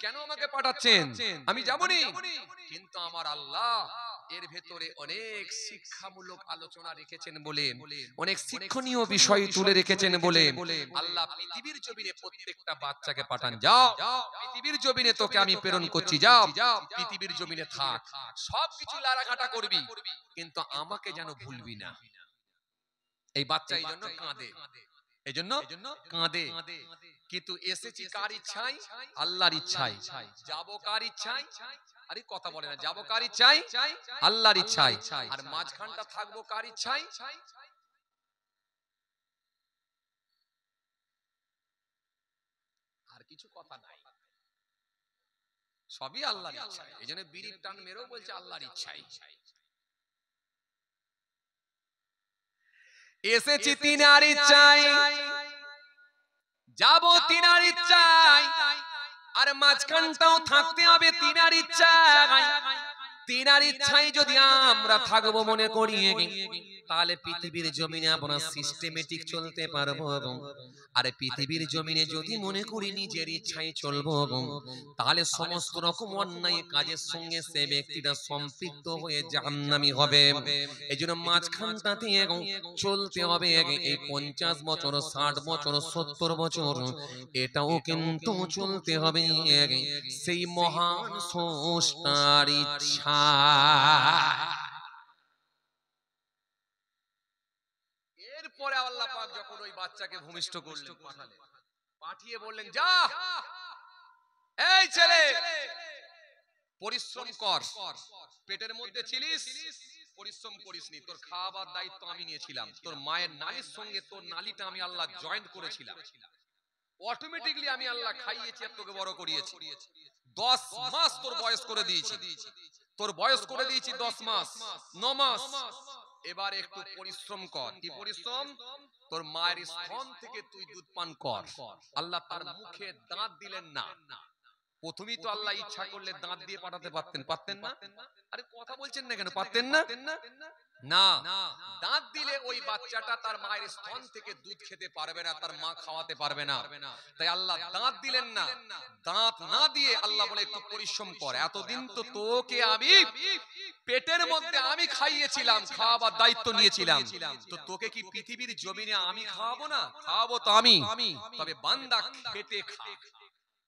কেন আমাকে পাঠাচ্ছেন? আমি যাবনি। কিন্তু আমার আল্লাহ এর ভেতরে অনেক শিক্ষামূলক আলোচনা রেখেছেন বলে, অনেক শিক্ষণীয় বিষয় তুলে রেখেছেন বলে আল্লাহ পৃথিবীর জমিনে প্রত্যেকটা বাচ্চাকে পাঠান, যাও পৃথিবীর জমিনে তোকে আমি প্রেরণ করছি, যাও পৃথিবীর জমিনে থাক, সবকিছু লাড়াঘাটা করবি, কিন্তু আমাকে যেন ভুলবি না। এই বাচ্চা এই জন্য কাঁদে, এই জন্য কাঁদে। কিন্তু এসেছি কার ইচ্ছায়? আল্লাহর ইচ্ছায়। যাবো কার ইচ্ছায়? আরে কথা বলে না, যাবো কার ইচ্ছায়? আল্লাহর ইচ্ছায়। আর মাঝখানটা থাকবো কার ইচ্ছায়? আর কিছু কথা নাই, সবই আল্লাহর ইচ্ছায়। এই জন্য বিড়ির টান মেরেও বলছে আল্লাহর ইচ্ছায়। এসেছি তিনার ইচ্ছায়, যাবো তিনার ইচ্ছায়, আর মাঝখানটাও থাকতে হবে তিনার ইচ্ছায়। তিনার ইচ্ছায় যদি আমরা থাকবো মনে করি, তাহলে পৃথিবীর জমিনে আমরা সিস্টেমেটিক চলতে পারবো। আর পৃথিবীর জমিনে যদি মনে করি নিজের ইচ্ছায় চলবো, তাহলে সমস্ত রকম অন্যায় কাজের সঙ্গে সে ব্যক্তিটা সম্পৃক্ত হয়ে জাহান্নামী হবে। এই জন্য মাঝখানটাতে চলতে হবে। এই 50 বছর, 60 বছর, 70 বছর, এটাও কিন্তু চলতে হবে সেই মহান স্রষ্টার ইচ্ছা। এরপরে আল্লাহ পাক যখন ওই বাচ্চাকে ভূমিষ্ঠ করলেন, পাঠালেন, পাঠিয়ে বললেন যা, এই ছেলে পরিশ্রম কর, পেটের মধ্যে ছিলিস, পরিশ্রম করিসনি, তোর খাওয়াবার দায়িত্ব আমি নিয়েছিলাম, তোর মায়ের নালির সঙ্গে তোর নালিটা আমি আল্লাহ জয়েন্ট করেছিলাম, অটোমেটিক্যালি আমি আল্লাহ খাইয়েছি আর তোকে বড় করিয়েছি। 10 মাস তোর বয়স করে দিয়েছি, তোর বয়স করে দিয়েছি 10 মাস, 9 মাস। এবার একটু পরিশ্রম কর। কি পরিশ্রম? তোর মায়ের স্তন থেকে তুই দুধ পান কর। আল্লাহ তার মুখে দাঁত দিলেন না। প্রথমেই তো আল্লাহ ইচ্ছা করলে দাঁত দিয়ে পাঠাতে পারতেন, পারতেন না? আরে কথা বলছেন না কেন? পারতেন না? না, দাঁত দিলে ওই বাচ্চাটা তার মায়ের স্তন থেকে দুধ খেতে পারবে না, তার মা খাওয়াতে পারবে না। তাই আল্লাহ দাঁত দিলেন না। দাঁত না দিয়ে আল্লাহ বলে একটু পরিশ্রম কর। এতদিন তো তোকে আমি পেটের মধ্যে আমি খাইয়েছিলাম, খাওয়াবার দায়িত্ব নিয়েছিলাম, তো তোকে কি পৃথিবীর জমিনে আমি খাওয়াবো না? খাওয়াবো তো আমি, তবে বান্দা খেটে খা।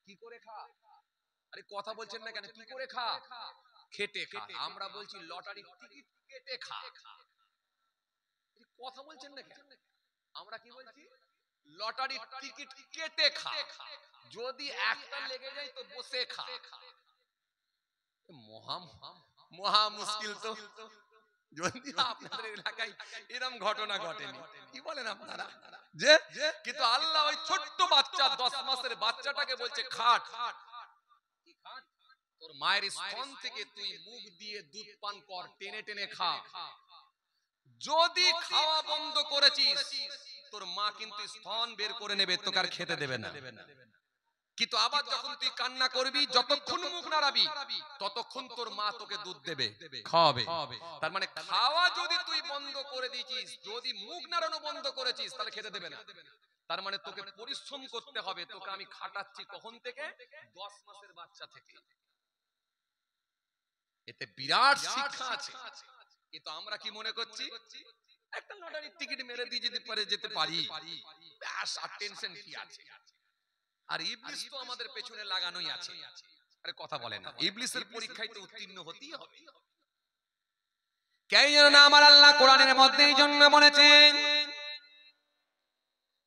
কি করে খা? আরে কথা বলছেন না কেন? কি করে খা? খেটে খা। আমরা বলছি লটারি টিকিট কেটে খা। কথা বলছেন না কেন? আমরা কি বলছি? লটারির টিকিট কেটে খা, যদি একটা লেগে যায় তো বসে খা। মহা মহা মুশকিল তো। যদি আপনাদের এলাকায় এরকম ঘটনা ঘটেনি, কি বলেন আপনারা? যে কিন্তু আল্লাহ ওই ছোট্ট বাচ্চা 10 মাসের বাচ্চাটাকে বলছে খাট, তোর মায়ের স্তন থেকে তুই মুখ দিয়ে দুধ পান কর, টেনে টেনে খা। যদি খাওয়া বন্ধ করেছিস তোর মা কিন্তু স্তন বের করে নেবে, তোকে আর খেতে দেবে না। কিন্তু আবার যখন তুই কান্না করবি, যতক্ষণ মুখ নাড়াবি ততক্ষণ তোর মা তোকে দুধ দেবে, খাওয়াবে। তার মানে খাওয়া যদি তুই বন্ধ করে দিয়েছিস, যদি মুখ নাড়ানো বন্ধ করেছিস, তাহলে খেতে দেবে না। তার মানে তোকে পরিশ্রম করতে হবে। তোকে আমি খাটাচ্ছি কখন থেকে? 10 মাসের বাচ্চা থেকে। এতে বিরাট শিক্ষা আছে। কিন্তু আমরা কি মনে করছি, একটা লটারির টিকিট মেরে দিয়ে যেতে পারি, ব্যাস, আর টেনশন কি আছে। আর ইবলিস তো আমাদের পেছনে লাগানোই আছে। আরে কথা বলে না, ইবলিসের পরীক্ষায় তো উত্তীর্ণ হতেই হবে। কেন জানো না আমার আল্লাহ কোরআনের মধ্যে এই জন্য বলেছেন,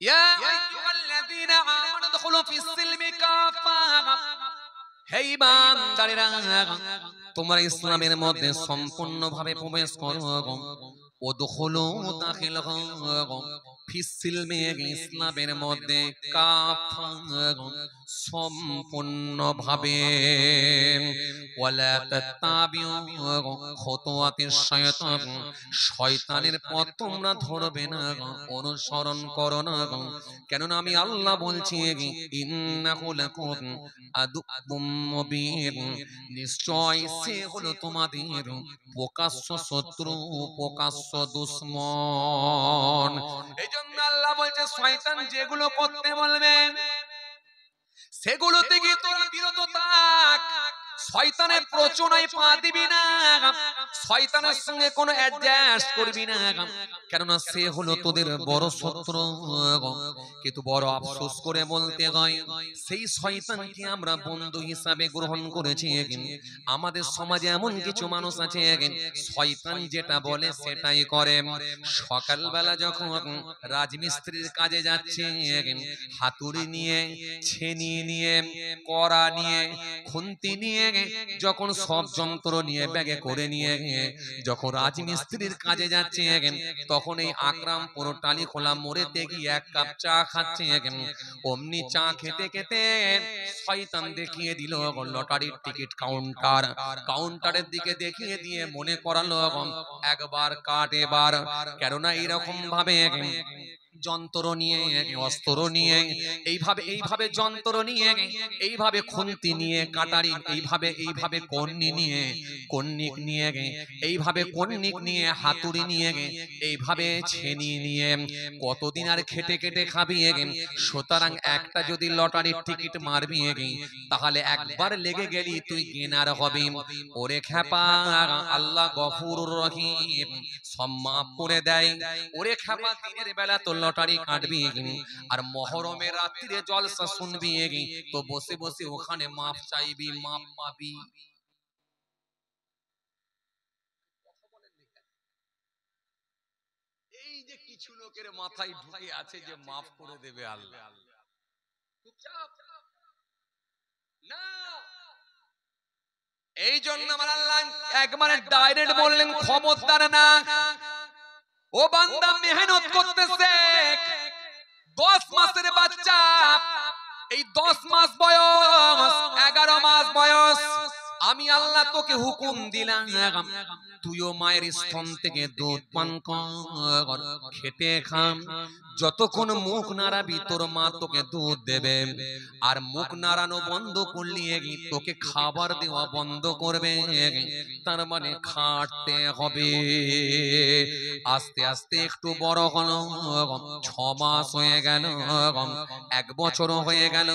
ইয়া আইয়ুহাল্লাযীনা আমানু দুখুলু ফিস সিলমি কাফা, হে ঈমানদারেরা তোমরা ইসলামের মধ্যে সম্পূর্ণভাবে প্রবেশ করো। ওদখুলু দাখিলহু ফিস সিলমি, ইসলামের মধ্যে কাফা সম্পূর্ণভাবে। ওয়ালা তাত্তাবিউ খুতুওয়াতিশ শায়তান, শয়তানের পথ তোমরা ধরবে না, অনুসরণ করো না। কেননা আমি আল্লাহ বলছি, ইন্নাহু লাকুম আদুউম মুবিন, নিশ্চয় সে হলো তোমাদের প্রকাশ্য শত্রু, প্রকাশ্য দুশমন। এইজন্য আল্লাহ বলছে শয়তান যেগুলো করতে বলবে সেগুলো থেকে তোরা বিরত থাক। শয়তানের প্রচনায় পা দিবি না, শয়তানের সঙ্গে কোনো অ্যাডজাস্ট করবি না, কেননা সে হলো তোদের বড় শত্রু। কিন্তু বড় আফসোস করে বলতে হয়, সেই শয়তানকে আমরা বন্ধু হিসাবে গ্রহণ করেছি। আমাদের সমাজে এমন কিছু মানুষ আছে, শয়তান যেটা বলে সেটাই করে। সকালবেলা যখন রাজমিস্ত্রির কাজে যাচ্ছে, হাতুড়ি নিয়ে, ছেনি নিয়ে, কড়া নিয়ে, খুন্তি নিয়ে, যখন সব যন্ত্র নিয়ে ব্যাগে করে নিয়ে যখন রাজমিস্ত্রির কাজে যাচ্ছে, তখন এই আকরামপুর টালিখোলা মোড়েতে গিয়ে এক কাপ চা খাচ্ছে। অমনি চা খেতে খেতে শয়তান দেখিয়ে দিল লটারির টিকিট কাউন্টার। কাউন্টারের দিকে দেখিয়ে দিয়ে মনে করালো একবার কাট এবার। কেননা এইরকম ভাবে যন্ত্র নিয়ে, অস্ত্র নিয়ে, এইভাবে যন্ত্র নিয়ে, এইভাবে খুন্তি নিয়ে, কাটারি, এইভাবে কন্নিক নিয়ে, এইভাবে কন্নিক নিয়ে, হাতুড়ি নিয়ে, এইভাবে ছেনি নিয়ে কতদিন আর খেটে খেটে খাবি। সুতরাং একটা যদি লটারির টিকিট মারবি, তাহলে একবার লেগে গেলি তুই গেনার হবি। ওরে খ্যাপা, আল্লাহ গফুরুর রহিম, সব মাফ করে দেয়। ওরে খ্যাপা, দিনের বেলা তো লটারি কাটবি আর মহরমের রাত্রিরে জলসা শুনবি, তো বসে বসে ওখানে মাফ চাইবি, মাফ পাবি। এই যে কিছু লোকের মাথায় ঢুকে আছে যে মাফ করে দেবে আল্লাহ, না। এই জন্য আমার আল্লাহ একবারে ডাইরেক্ট বললেন, খবরদার না, ও বান্দা মেহনত করতেছে, 10 মাসের বাচ্চা, এই 10 মাস বয়স, 11 মাস বয়স, আমি আল্লাহ তোকে হুকুম দিলাম, তুইও মায়ের স্তন থেকে দুধ পান কর, খেটে খাম। যতক্ষণ মুখ নাড়াবি তোর মা তোকে দুধ দেবে, আর মুখ নাড়ানো বন্ধ করলি তোকে খাবার দেওয়া বন্ধ করবে। তার মানে খাটতে হবে। আস্তে আস্তে একটু বড় হলো, 6 মাস হয়ে গেল, 1 বছর হয়ে গেল,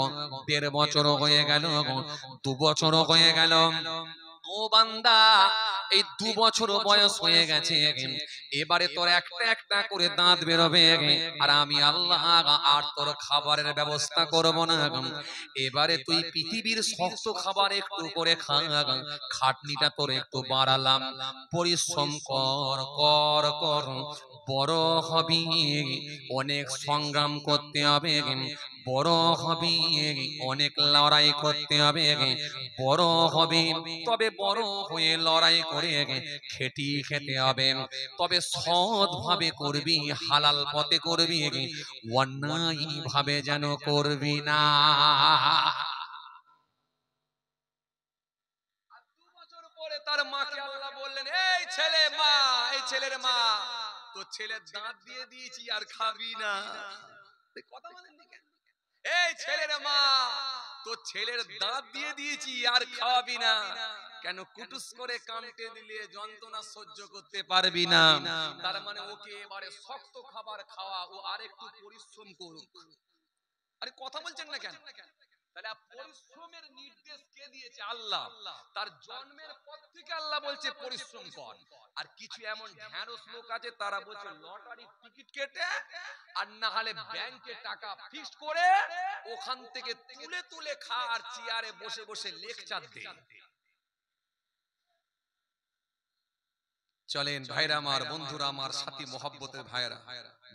1.5 বছর হয়ে গেল, 2 বছর হয়ে গেল। ও বান্দা, এই 2 বছর বয়স হয়ে গেছে, এবারে তোর একটা একটা করে দাঁত বেরোবে, আর আমি আল্লাহ আর তোর খাবারের ব্যবস্থা করব না। এবারে তুই পৃথিবীর শক্ত খাবার একটু করে খা, খাটনিটা তোর একটু বাড়ালাম, পরিশ্রম কর কর কর, বড় হবি, অনেক সংগ্রাম করতে হবে, বড় হবি, অনেক লড়াই করতে হবে, বড় হবে, তবে বড় হয়ে লড়াই করে খেটি খেতে হবে, তবে সৎ ভাবে করবি, হালাল পথে করবি, অন্যায় ভাবে যেন করবি না। 2 বছর পরে তার মাকে আল্লাহ বললেন, এই ছেলে, মা, এই ছেলের মা, তো ছেলের দাঁত দিয়ে দিয়েছি আর খাবি না। কথা বলেন না কেন? এই ছেলের মা, তো ছেলের দাঁত দিয়ে দিয়েছি আর খাওয়াবি না কেন? কুটুস করে কামটে দিলে যন্ত্রণা সহ্য করতে পারবি না। তার মানে ওকে এবারে শক্ত খাবার খাওয়া, ও আরেকটু পরিশ্রম করুক। আরে কথা বলছেন না কেন? তাহলে পরিশ্রমের নির্দেশ কে দিয়েছে? আল্লাহ। তার জন্মের পর থেকে আল্লাহ বলছে পরিশ্রম কর। আর কিছু এমন ঢ্যাঁড়স লোক আছে, তারা বলছে লটারির টিকিট কেটে আর না হলে ব্যাংকে টাকা ফিক্সড করে ওখান থেকে তুলে তুলে খা, আর চেয়ারে বসে বসে লেকচার দে। চলেন ভাইরা আমার, বন্ধুরা আমার, সাথী মহব্বতের ভাইরা,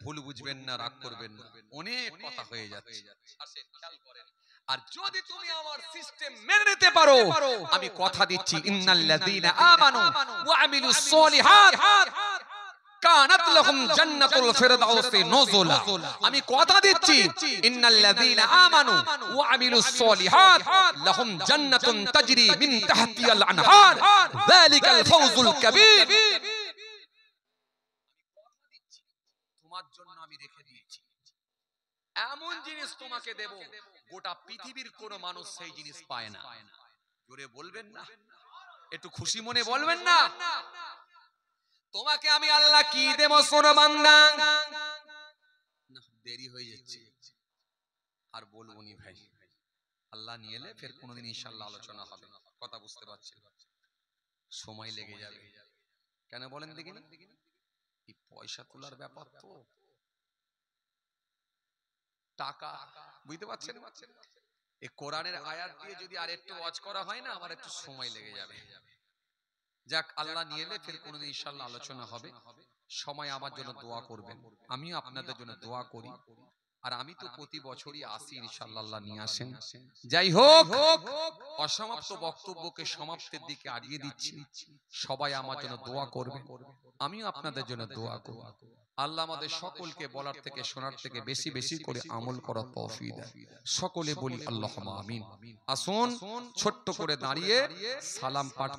ভুল বুঝবেন না, রাগ করবেন না, অনেক কথা হয়ে যাচ্ছে। আসেন খেয়াল করেন। আর যদি তুমি আমার সিস্টেম মেনে নিতে পারো, আমি কথা দিচ্ছি, ইন্নাল্লাযীনা আমানু ওয়া আমিলুস সলিহাত কানাত লাহুম জান্নাতুল ফিরদাউসি নুজুলা। আমি কথা দিচ্ছি, ইন্নাল্লাযীনা আমানু ওয়া আমিলুস সলিহাত লাহুম জান্নাতুন তাজরি মিন তাহতিহাল আনহার যালিকাল ফাওজুল কাবীর। তোমার জন্য আমি রেখে দিয়েছি এমন জিনিস তোমাকে দেব, গোটা পৃথিবীর কোন মানুষ সেই জিনিস পায় না। জোরে বলবেন না? একটু খুশি মনে বলবেন না? তোমাকে আমি আল্লাহ কি দেব শোনো বান্দা। দেরি হয়ে যাচ্ছে, আর বলবো নি ভাই, আল্লাহ নিয়ে এলে ফের কোনোদিন ইনশাআল্লাহ আলোচনা হবে। কথা বুঝতে পারছেন? সময় লেগে যাবে। কেন বলেন দেখি না? এই পয়সা তোলার ব্যাপার তো, টাকা, বুঝতে পারছেন? এই কোরআনের আয়াত দিয়ে যদি আর একটু ওয়াজ করা হয় না, আমার একটু সময় লেগে যাবে। যাক, আল্লাহ নিয়ে এলে ফের কোনোদিন ইনশাআল্লাহ আলোচনা হবে। সময় আমার জন্য দোয়া করবেন, আমিও আপনাদের জন্য দোয়া করি। আর আমি তো প্রতি বছরই আসি, ইনশাআল্লাহ আল্লাহ নিয়ে আসেন। যাই হোক, অসমাপ্ত বক্তব্যকে সমাপ্তির দিকে আগিয়ে দিচ্ছি। সবাই আমার জন্য দোয়া করবে, আমিও আপনাদের জন্য দোয়া করব। আল্লাহ আমাদের সকলকে বলার থেকে শোনার থেকে বেশি বেশি করে আমল করার তৌফিক দেন। সকলে বলি আল্লাহুম্মা আমিন। আসুন ছোট্ট করে দাঁড়িয়ে সালাম পাঠ